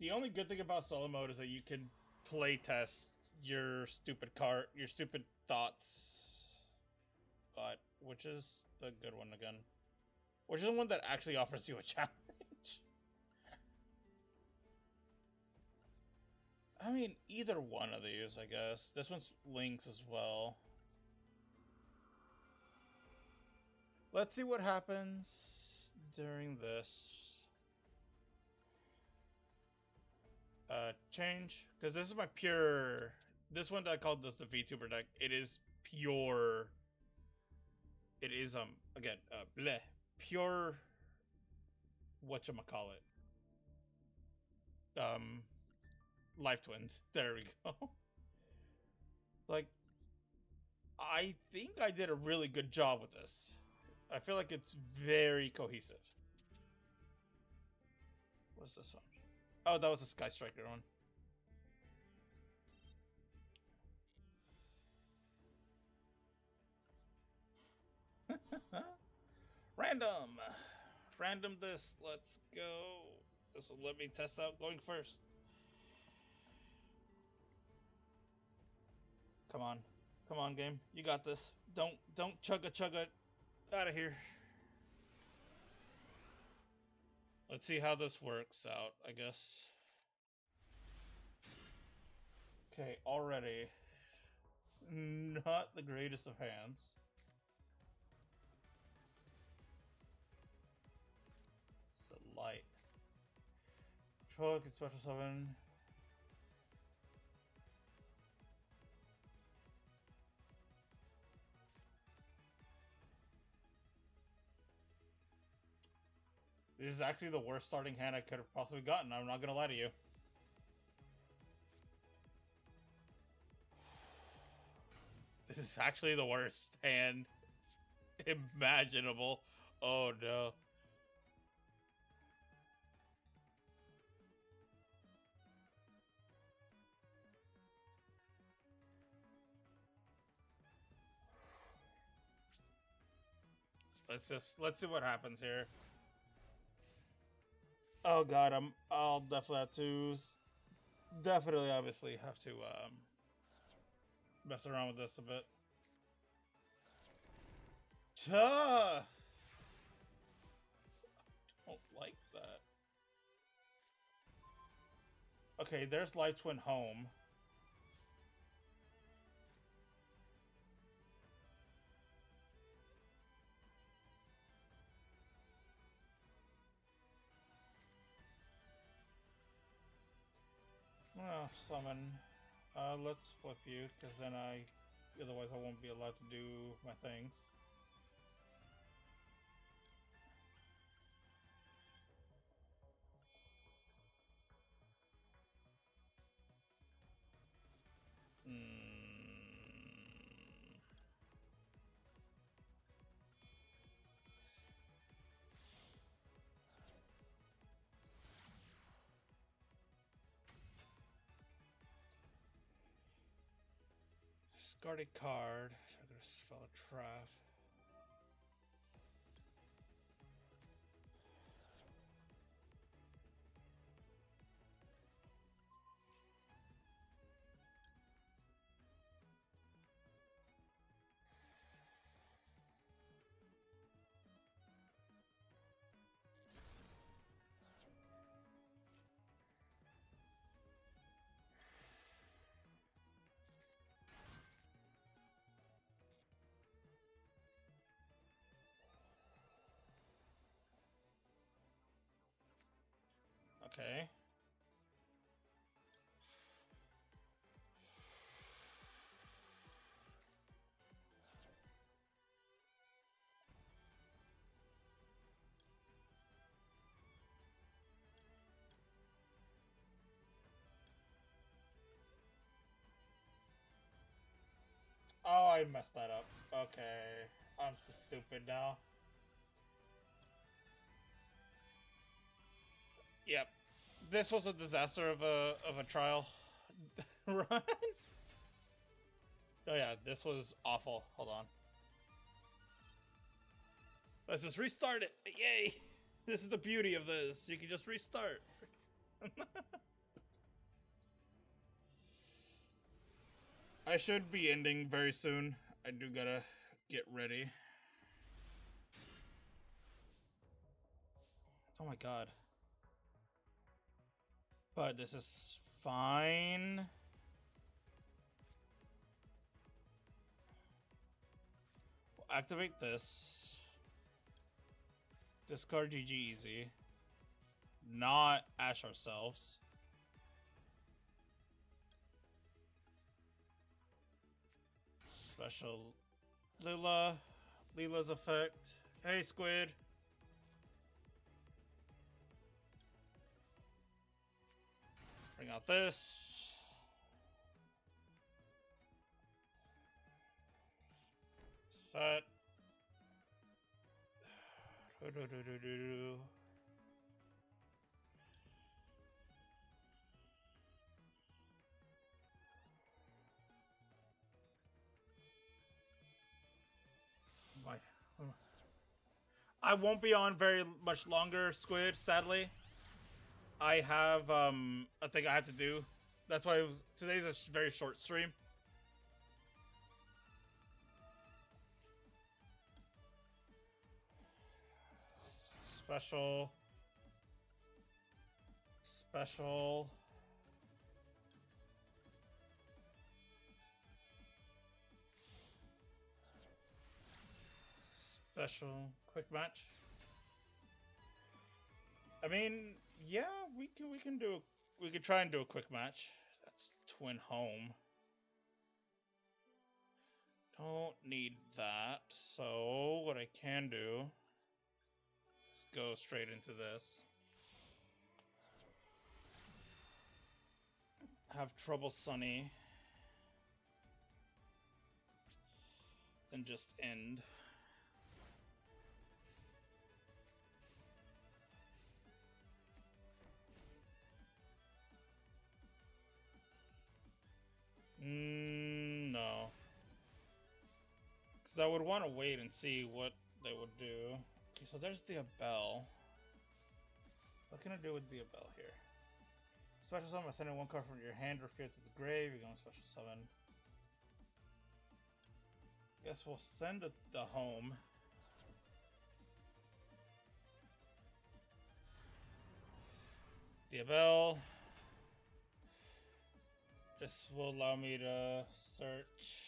The only good thing about solo mode is that you can play test your stupid your stupid thoughts. But which is the good one again? Which is the one that actually offers you a challenge? I mean, either one of these, I guess. This one's links as well. Let's see what happens during this. Change. Because this is my pure... This one that I called this the VTuber deck. It is pure... It is, again, bleh. Pure... Whatchamacallit. Life Twins. There we go. Like, I think I did a really good job with this. I feel like it's very cohesive. What's this one? Oh, that was the Sky Striker one. Random this. Let's go. This will let me test out going first. Come on, game. You got this. Don't chugga out of here. Let's see how this works out, I guess. Okay, already not the greatest of hands. It's a light. Control can special summon. This is actually the worst starting hand I could have possibly gotten. I'm not gonna lie to you. This is actually the worst hand imaginable. Oh no. Let's see what happens here. Oh god, I'll definitely have to obviously have to mess around with this a bit. I don't like that. Okay, there's Life Twin home. Oh, summon. Let's flip you, because then otherwise I won't be allowed to do my things. Discard a card. I'm gonna spell a trap. Okay. Oh, I messed that up. Okay. I'm so stupid now. Yep. This was a disaster of a trial run. Oh yeah, this was awful. Hold on. Let's just restart it. Yay! This is the beauty of this. You can just restart. I should be ending very soon. I do gotta get ready. Oh my god. But this is fine. We'll activate this. Discard GG easy. Not ash ourselves. Special Lila's effect. Hey Squid. Bring out this. Set. I won't be on very much longer, Squid, sadly. I have a thing I have to do. That's why today's a very short stream. Special. Special quick match. I mean, yeah, we can try and do a quick match. That's twin home. Don't need that. So what I can do is go straight into this. Have trouble Sunny. Then just end. No. Because I would want to wait and see what they would do. Okay, so there's the Abel. What can I do with the Abel here? Special summon by sending one card from your hand or field to the grave. You're going to special summon. Guess we'll send it the home. The Abel. This will allow me to search.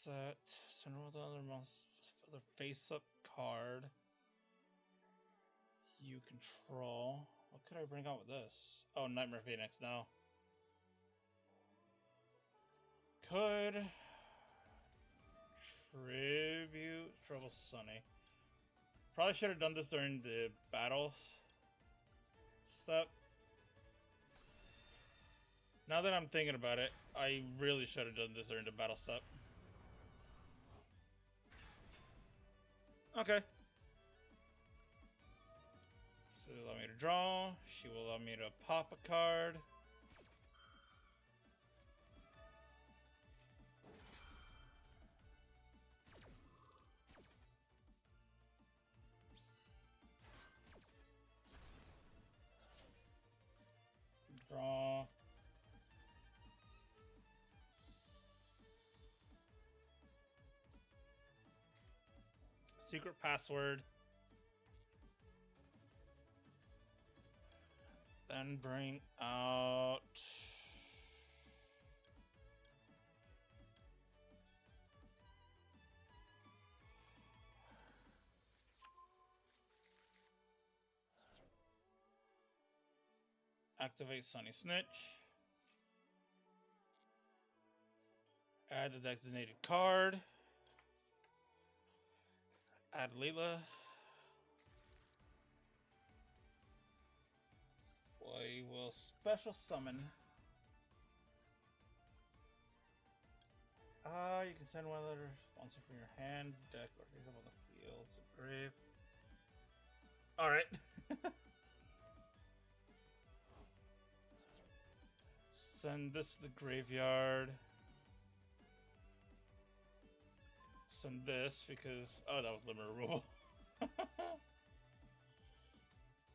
Set. Send all the other face-up card. You control. What could I bring out with this? Oh, Nightmare Phoenix now. Could tribute Trouble Sunny. Probably should have done this during the battle step. Now that I'm thinking about it, I really should have done this during the battle step. Okay. So allow me to draw. She will allow me to pop a card. Draw. Secret password. Then bring out... Activate Sunny Snitch. Add the designated card. Add Leela. We will special summon. You can send one other sponsor from your hand, deck, or face up on the field to grave. Alright. Send this to the graveyard. Send this because... Oh, that was limit removal.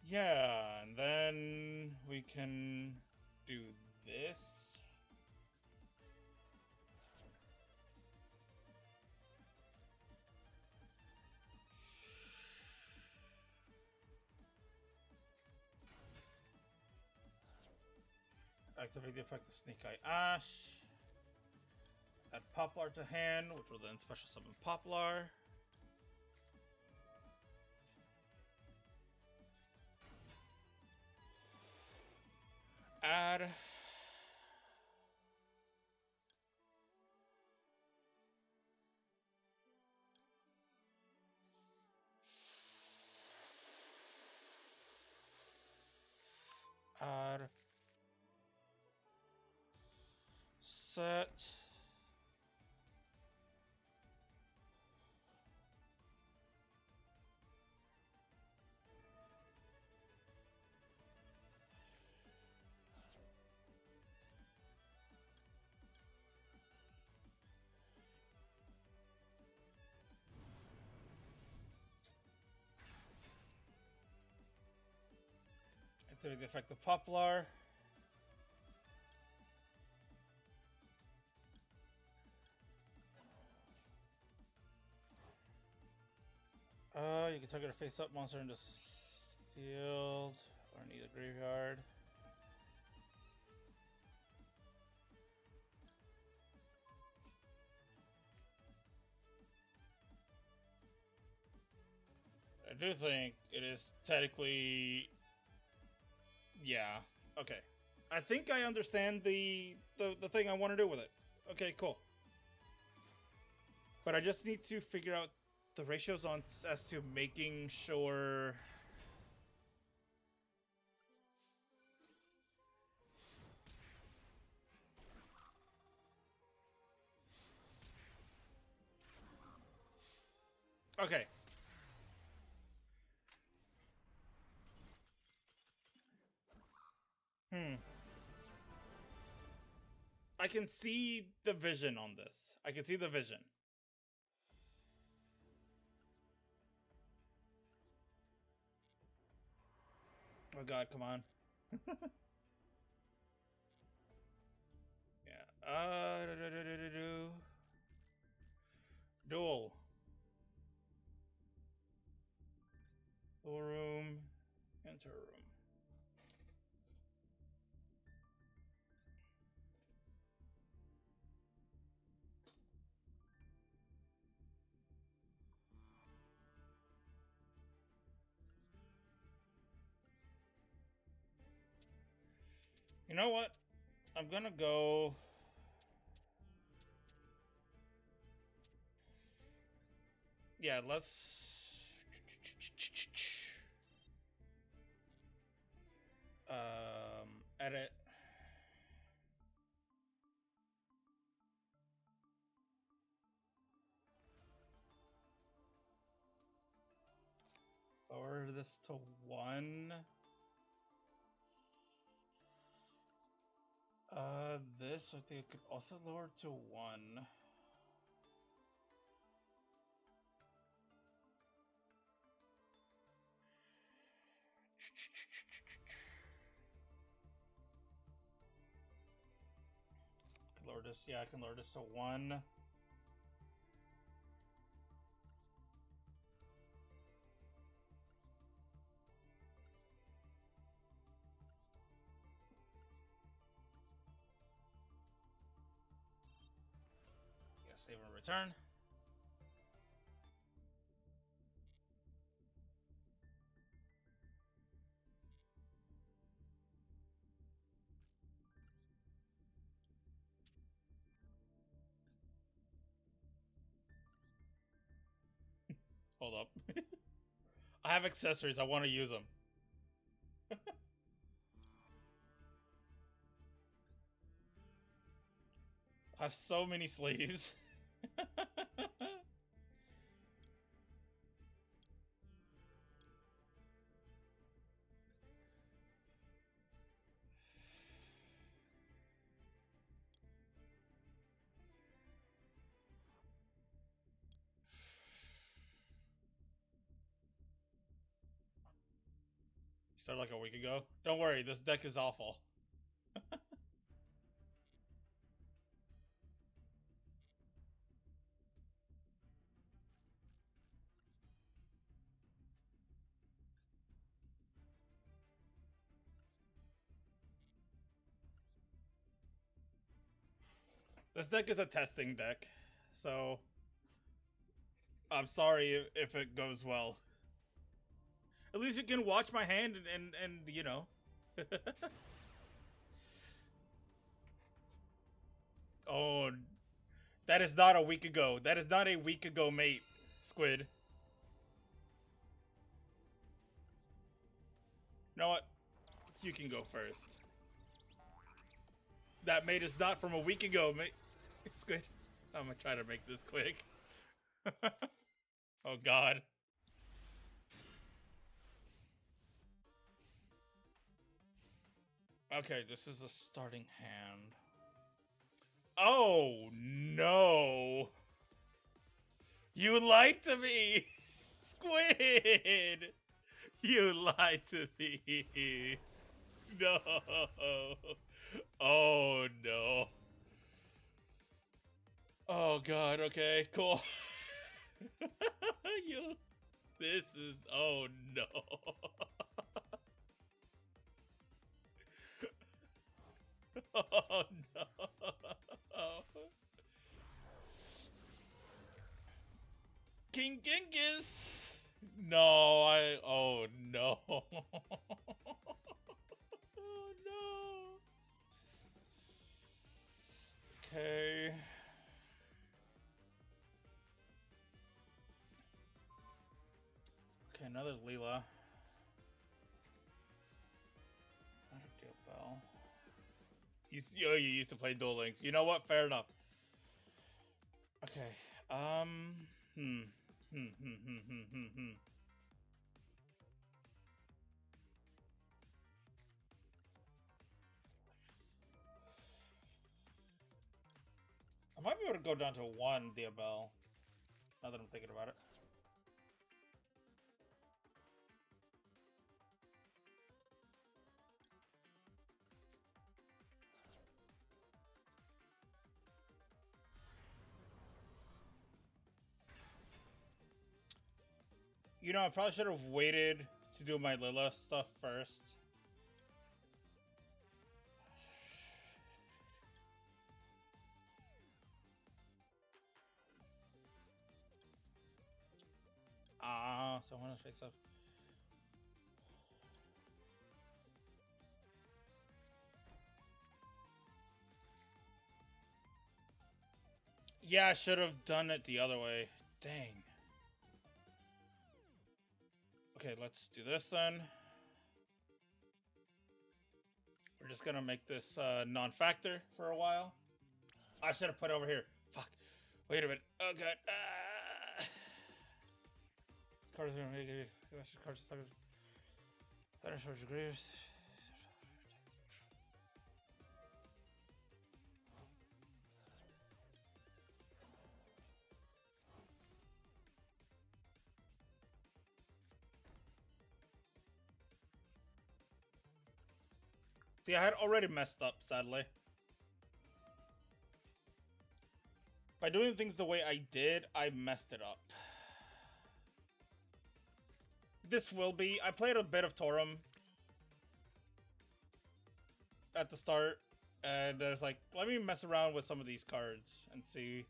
Yeah, and then we can do this. Activate the effect of Snake Eye Ash. Add Poplar to hand, which will then special summon Poplar. Add set activate the effect of Poplar. You can target a face-up monster in the field or in the graveyard. I do think it is technically... Yeah, okay. I think I understand the thing I want to do with it. Okay, cool. But I just need to figure out the ratios on as to making sure... Okay. I can see the vision on this. I can see the vision. Oh god, come on. Yeah. Duel. Toram. And Toram. You know what? I'm gonna go... Yeah, let's... Edit. this to 1. This I think I could also lower to 1. Lower this, yeah, I can lower this to 1. Yeah, save and return. Hold up. I have accessories, I want to use them. I have so many sleeves. Started like a week ago. Don't worry, this deck is awful. This deck is a testing deck, so I'm sorry if it goes well. At least you can watch my hand and you know. Oh, that is not a week ago. That is not a week ago, mate. Squid. You know what? You can go first. That mate is not from a week ago, mate. Squid. I'm gonna try to make this quick. Oh God. Okay, this is a starting hand. Oh no! You lied to me! Squid! You lied to me! No! Oh no! Oh God, okay, cool. You. This is. Oh no! Oh no! King Genghis! No, I. Oh no! Oh no! Okay. Okay, another Leela. Not a deal bell. You used to play Duel Links. You know what? Fair enough. Okay. Hmm. I might be able to go down to 1 Diabell. Now that I'm thinking about it. You know, I probably should have waited to do my Lila stuff first. So I want to face up. Yeah, I should have done it the other way. Dang. Okay, let's do this then. We're just gonna make this non-factor for a while. I should have put it over here. Fuck. Wait a minute. Oh god. This card is gonna make it. Better charge degrees. See, I had already messed up, sadly. By doing things the way I did, I messed it up. This will be... I played a bit of Toram at the start, and I was like, let me mess around with some of these cards and see.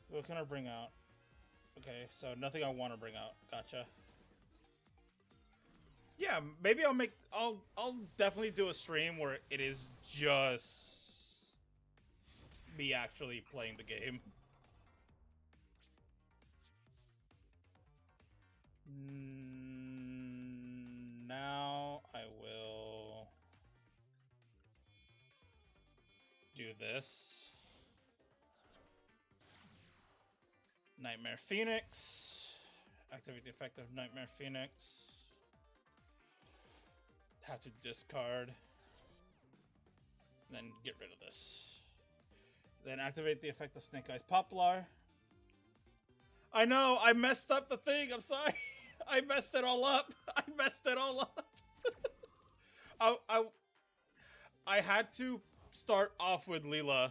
What can I bring out? Okay, so nothing I want to bring out. Gotcha. Yeah, maybe I'll definitely do a stream where it is just me actually playing the game. Now I will do this. Nightmare Phoenix. Activate the effect of Nightmare Phoenix. Have to discard. Then get rid of this. Then activate the effect of Snake Eyes Poplar. I know, I messed up the thing, I'm sorry. I messed it all up. I messed it all up. I had to start off with Leela.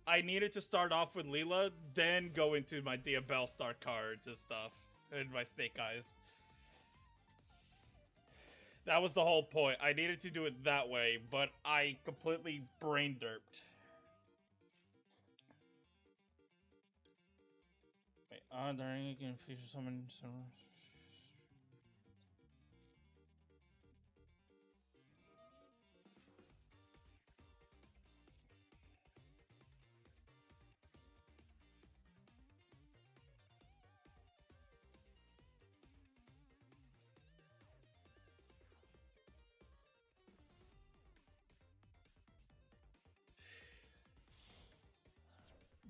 I needed to start off with Leela, then go into my Diabell Star cards and stuff. And my Snake Eyes. That was the whole point. I needed to do it that way, but I completely brain derped. Wait, during you can feature summon some.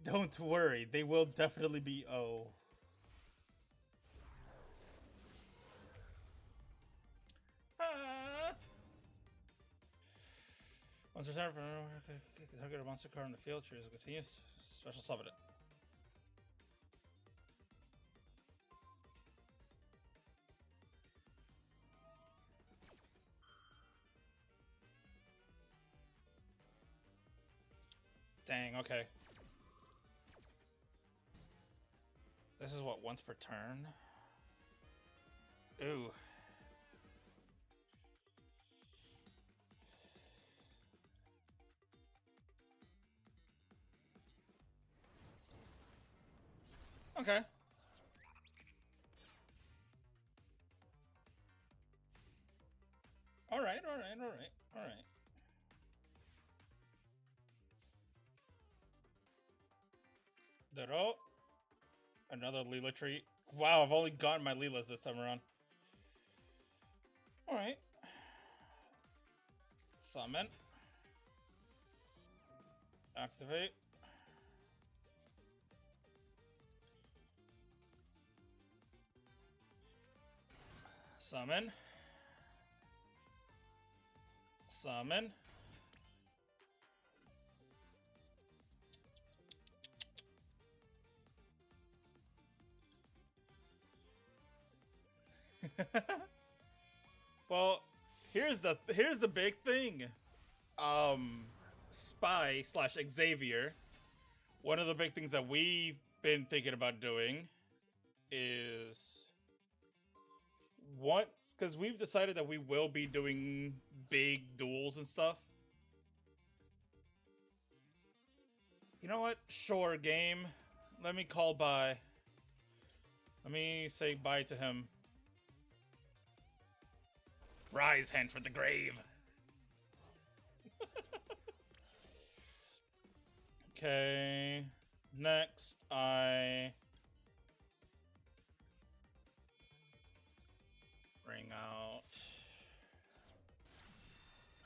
Don't worry, they will definitely be O. Once there's time for target a monster card on the field, choose a continuous special summon it. Dang, okay. This is what, once per turn? Ooh. Okay. Alright. Dero. Another Leela treat. Wow, I've only gotten my Leelas this time around. Alright. Summon. Activate. Summon. Summon. Well, here's the big thing. Spy / Xavier. One of the big things that we've been thinking about doing is once, because we've decided that we will be doing big duels and stuff. You know what? Sure, game. Let me call bye. Let me say bye to him. Rise, hand for the grave. Okay. Next, I bring out.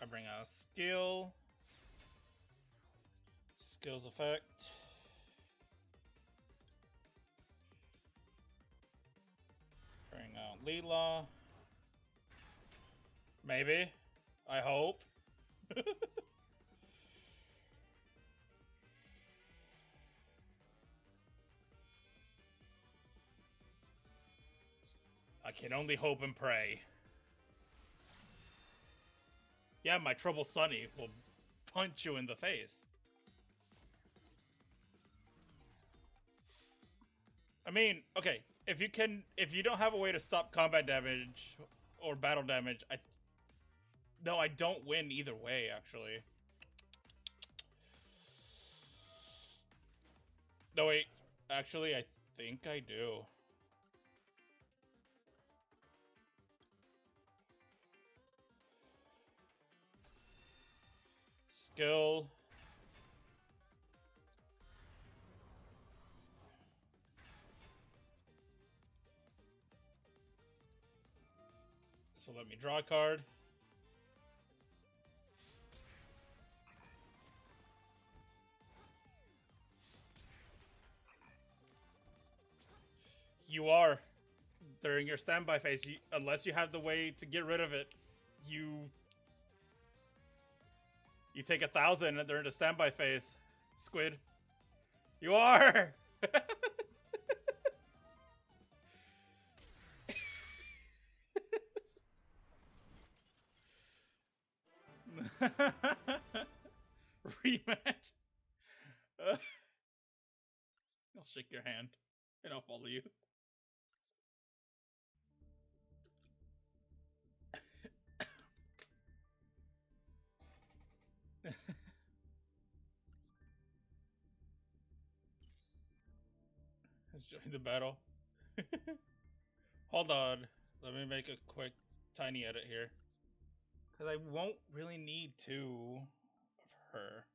I bring out skill. Skills effect. Bring out Leela. Maybe. I hope. I can only hope and pray. Yeah, my trouble Sonny will punch you in the face. I mean, okay, if you don't have a way to stop combat damage or battle damage, no, I don't win either way, actually. No, wait, actually, I think I do. Skill. So let me draw a card. You are. During your standby phase, unless you have the way to get rid of it, you take 1,000 during the standby phase. Squid. You are! Rematch. I'll shake your hand and I'll follow you. Let's join the battle. Hold on. Let me make a quick tiny edit here. Because I won't really need 2 of her.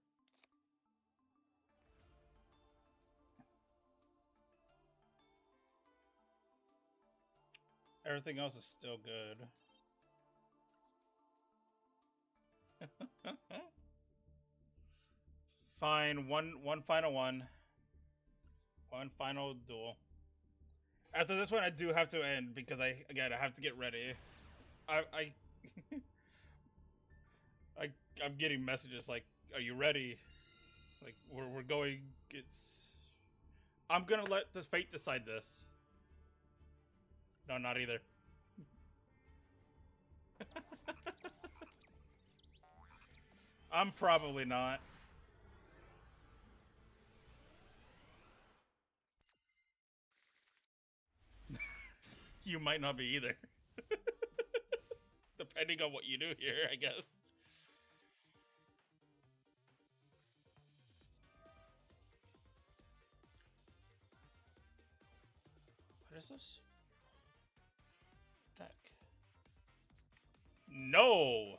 Everything else is still good. Fine, one final one. One final duel. After this one, I do have to end because I have to get ready. I'm getting messages like, "Are you ready?" Like we're going. I'm gonna let the fate decide this. No, not either. I'm probably not. You might not be either. Depending on what you do here, I guess. What is this? Deck. No!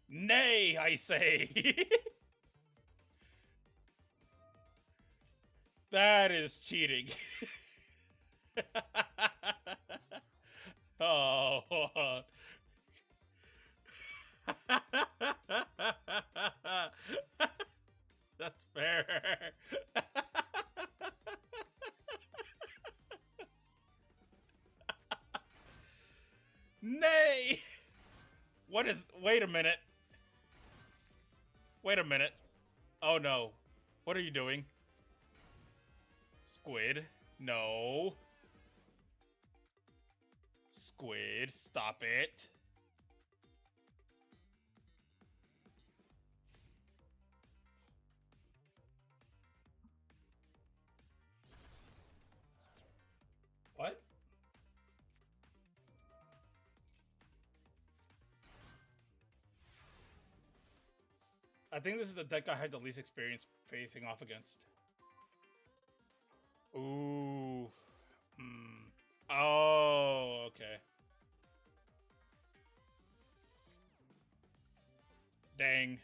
Nay, I say! That is cheating. Oh. That's fair. Nay! What is... Wait a minute. Wait a minute. Oh no. What are you doing? Squid. No. Squid, stop it. What? I think this is the deck I had the least experience facing off against. Ooh. Hmm. Oh, okay. Dang.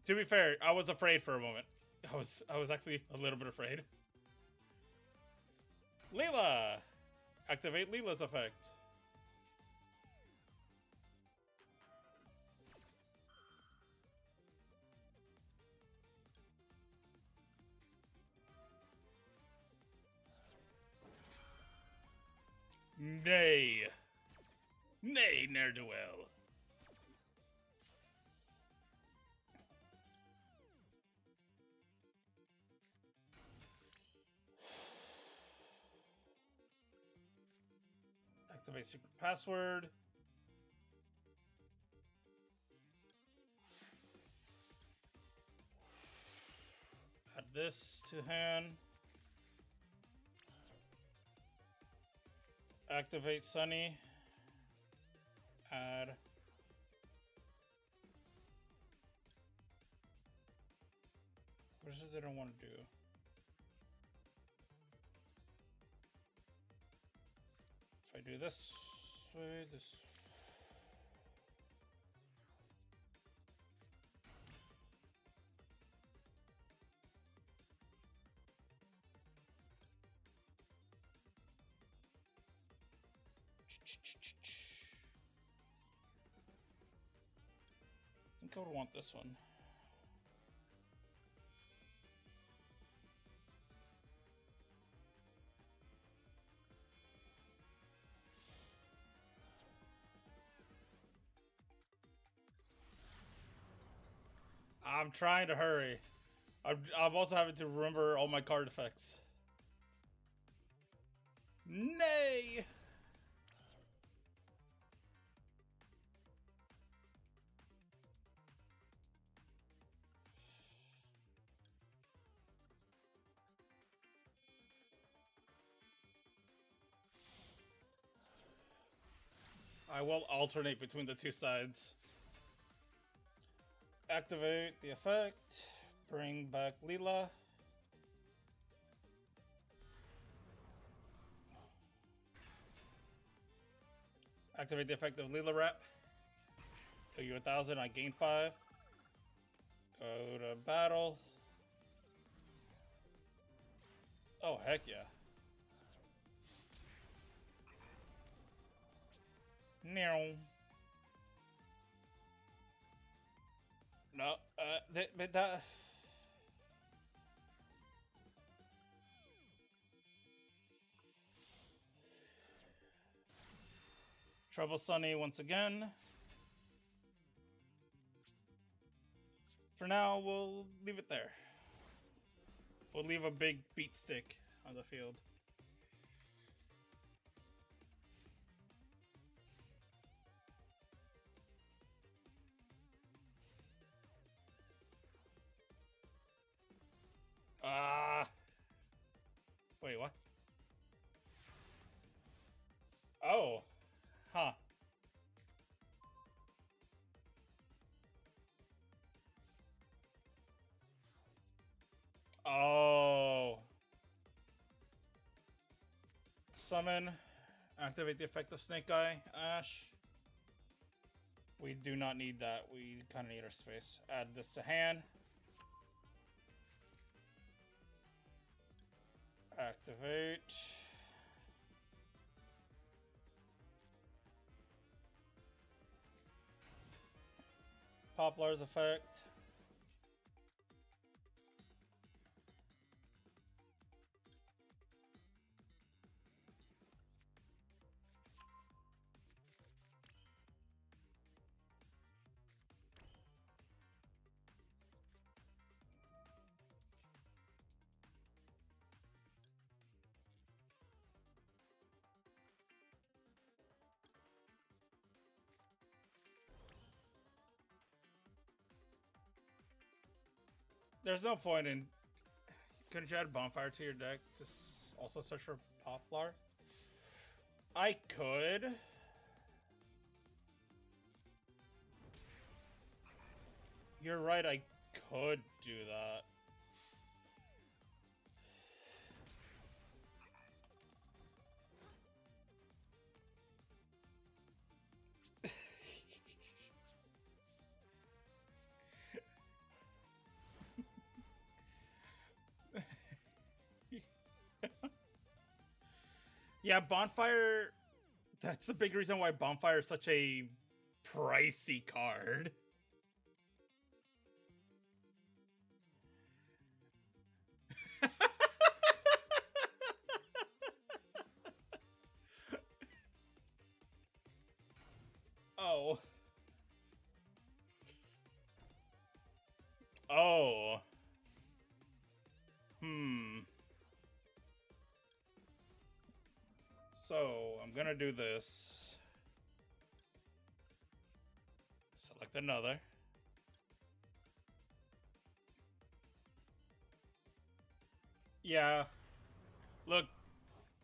To be fair, I was afraid for a moment. I was actually a little bit afraid. Leela! Activate Leela's effect. Nay. Nay, ne'er-do-well. Activate secret password. Add this to hand. Activate Sunny. Add. What is it I don't want to do? If I do this way, this. I think I would want this one. I'm trying to hurry. I'm also having to remember all my card effects. Nay! I will alternate between the two sides. Activate the effect. Bring back Leela. Activate the effect of Leela Rep. Go you 1,000, I gain 5. Go to battle. Oh, heck yeah. No. No, that. Trouble Sunny once again. For now, we'll leave it there. We'll leave a big beat stick on the field. Wait, what? Oh. Huh. Oh. Summon. Activate the effect of Snake Eye. Ash. We do not need that. We kind of need our space. Add this to hand. Activate. Poplar's effect. There's no point in. Couldn't you add Bonfire to your deck to also search for Poplar? I could. You're right, I could do that. Yeah, Bonfire. That's the big reason why Bonfire is such a pricey card. Oh. Oh. So, I'm gonna do this. Select another. Yeah. Look,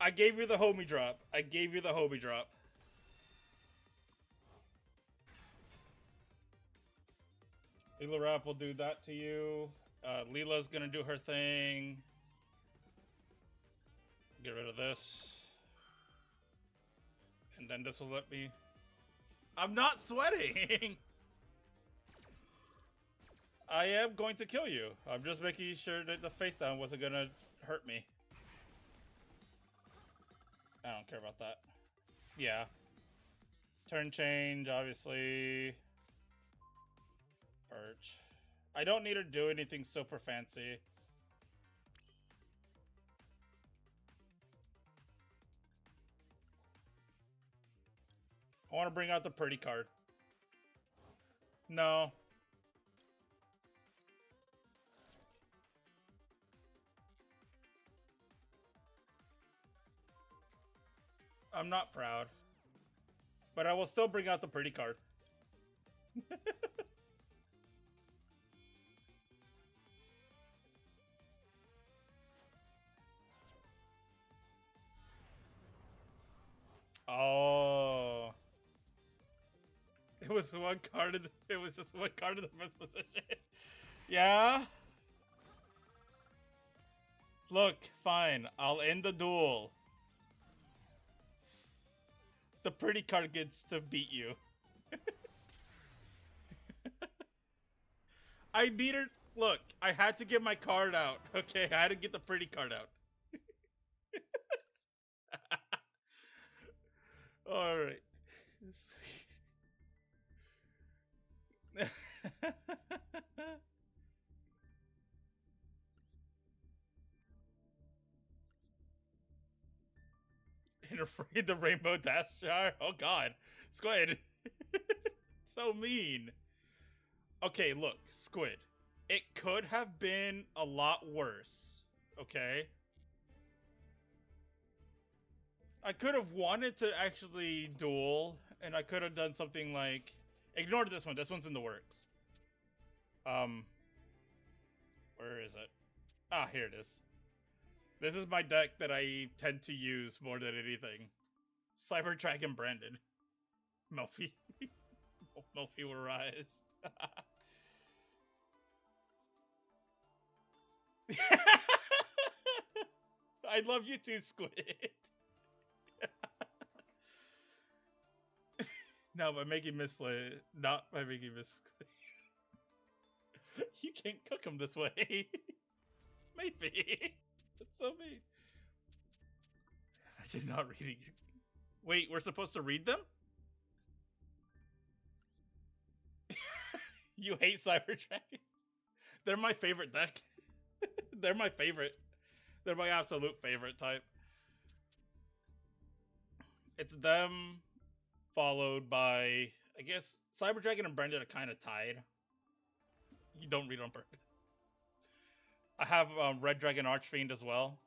I gave you the homie drop. I gave you the homie drop. Leela Rap will do that to you. Leela's gonna do her thing. Get rid of this. And then this will let me... I'm not sweating! I am going to kill you. I'm just making sure that the face down wasn't gonna hurt me. I don't care about that. Yeah. Turn change, obviously. Perch. I don't need to do anything super fancy. I want to bring out the pretty card. No. I'm not proud. But I will still bring out the pretty card. Oh. It was one card in the, it was just one card in the fifth position. Yeah? Look, fine. I'll end the duel. The pretty card gets to beat you. I needed... Look, I had to get my card out. Okay, I had to get the pretty card out. Alright. Interfere the Rainbow Dash Jar? Oh god. Squid. So mean. Okay, look, Squid. It could have been a lot worse. Okay? I could have wanted to actually duel, and I could have done something like... Ignore this one. This one's in the works. Where is it? Ah, here it is. This is my deck that I tend to use more than anything. Cyber Dragon branded. Melfi. Melfi will rise. I love you too, Squid. No, by making misplay. Not by making misplay. You can't cook them this way. Maybe. That's so mean. Imagine not reading. Wait, we're supposed to read them? You hate Cyber Dragons? They're my favorite deck. They're my favorite. They're my absolute favorite type. It's them, followed by, I guess, Cyber Dragon and Branded are kind of tied. You don't read on purpose. I have Red Dragon Archfiend as well.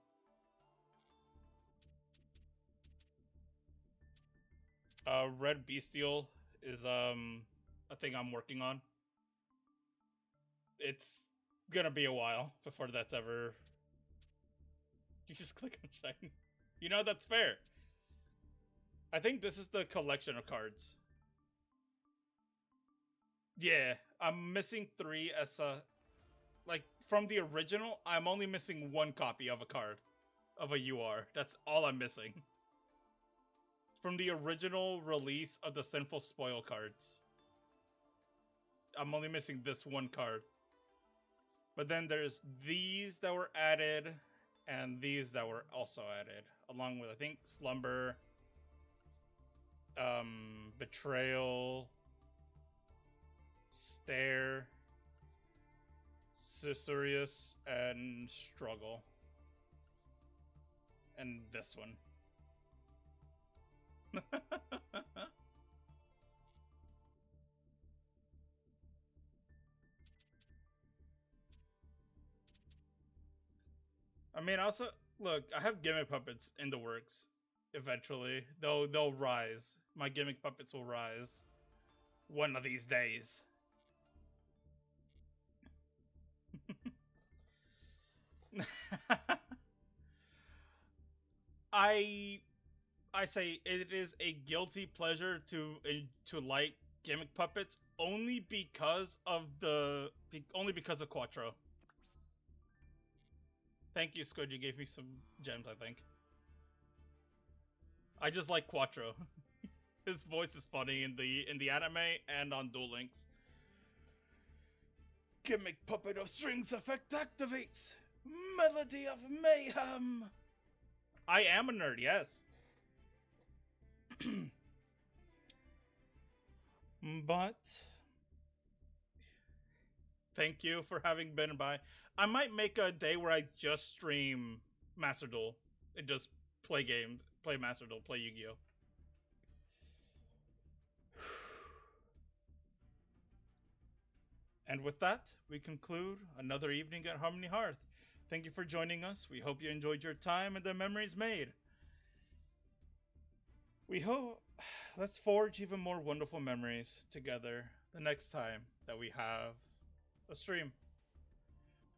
Red Bestial is a thing I'm working on. It's gonna be a while before that's ever... You just click on Shine. You know, that's fair. I think this is the collection of cards. Yeah, I'm missing 3 as a... Like, from the original, I'm only missing 1 copy of a card. Of a UR. That's all I'm missing. From the original release of the Sinful Spoil cards. I'm only missing this 1 card. But then there's these that were added, and these that were also added. Along with, I think, Slumber, Betrayal, Stare, Cicerius, and Struggle. And this one. I mean, also look, I have gimmick puppets in the works. Eventually, they'll rise. My gimmick puppets will rise one of these days. I I say it is a guilty pleasure to like gimmick puppets only because of Quattro. Thank you, Squid. You gave me some gems. I think I just like Quattro. His voice is funny in the anime and on Duel Links. Gimmick puppet of strings effect activates. Melody of mayhem. I am a nerd, yes. But thank you for having been by. I might make a day where I just stream Master Duel and just play games, play Master Duel, play Yu-Gi-Oh. And with that, we conclude another evening at Harmony Hearth. Thank you for joining us. We hope you enjoyed your time and the memories made. We hope let's forge even more wonderful memories together the next time that we have a stream.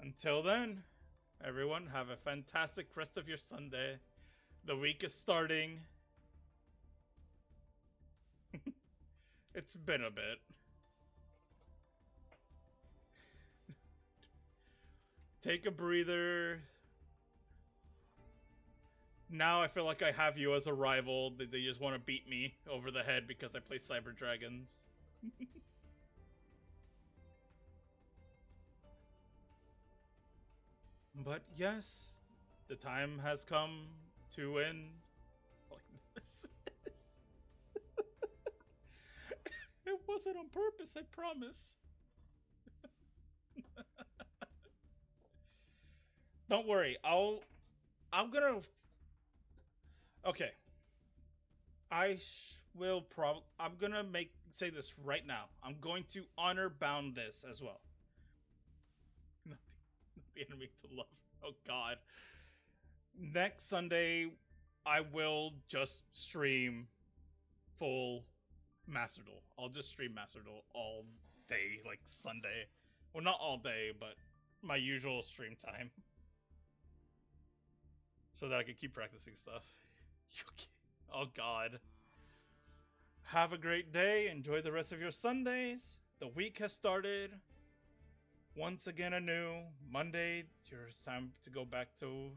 Until then, everyone, have a fantastic rest of your Sunday. The week is starting. It's been a bit. Take a breather. Now I feel like I have you as a rival. They just want to beat me over the head because I play Cyber Dragons. But yes, the time has come to end like this. It wasn't on purpose, I promise. Don't worry, I'm gonna. Okay, will probably. I'm gonna say this right now. I'm going to honor bound this as well. Not the enemy to love. Oh God. Next Sunday, I will just stream full Master Duel. I'll just stream Master Duel all day, like Sunday. Well, not all day, but my usual stream time. So that I can keep practicing stuff. Oh God. Have a great day. Enjoy the rest of your Sundays. The week has started. Once again anew. Monday, your time to go back to.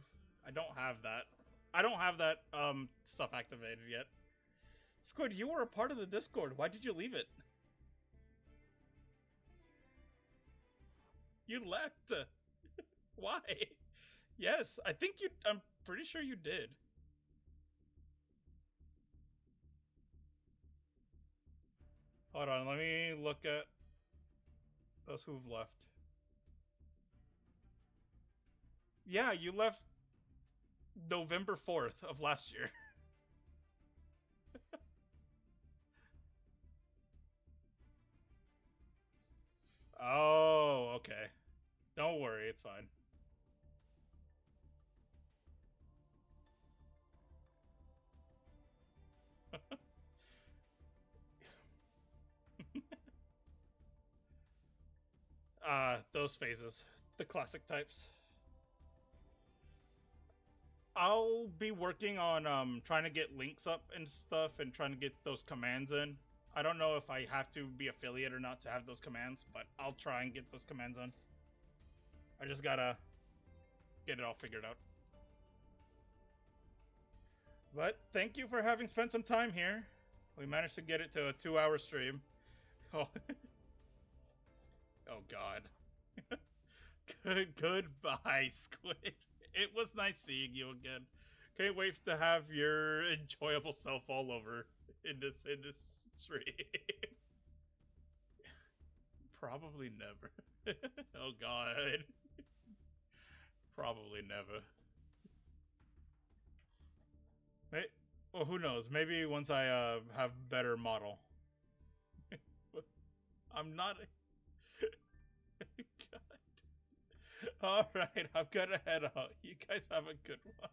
I don't have that. I don't have that stuff activated yet. Squid, you were a part of the Discord. Why did you leave it? You left. Why? Yes, I think you. I'm pretty sure you did. Hold on, let me look at those who've left. Yeah, you left November 4th of last year. Oh, okay. Don't worry, it's fine. Those phases. The classic types. I'll be working on trying to get links up and stuff and trying to get those commands in. I don't know if I have to be affiliate or not to have those commands, but I'll try and get those commands in. I just gotta get it all figured out. But thank you for having spent some time here. We managed to get it to a 2-hour stream. Oh, oh God. Goodbye, Squid. It was nice seeing you again. Can't wait to have your enjoyable self all over in this stream. Probably never. Oh God. Probably never. Hey, well, who knows? Maybe once I have better model. I'm not. God. All right, I'm gonna head out. You guys have a good one.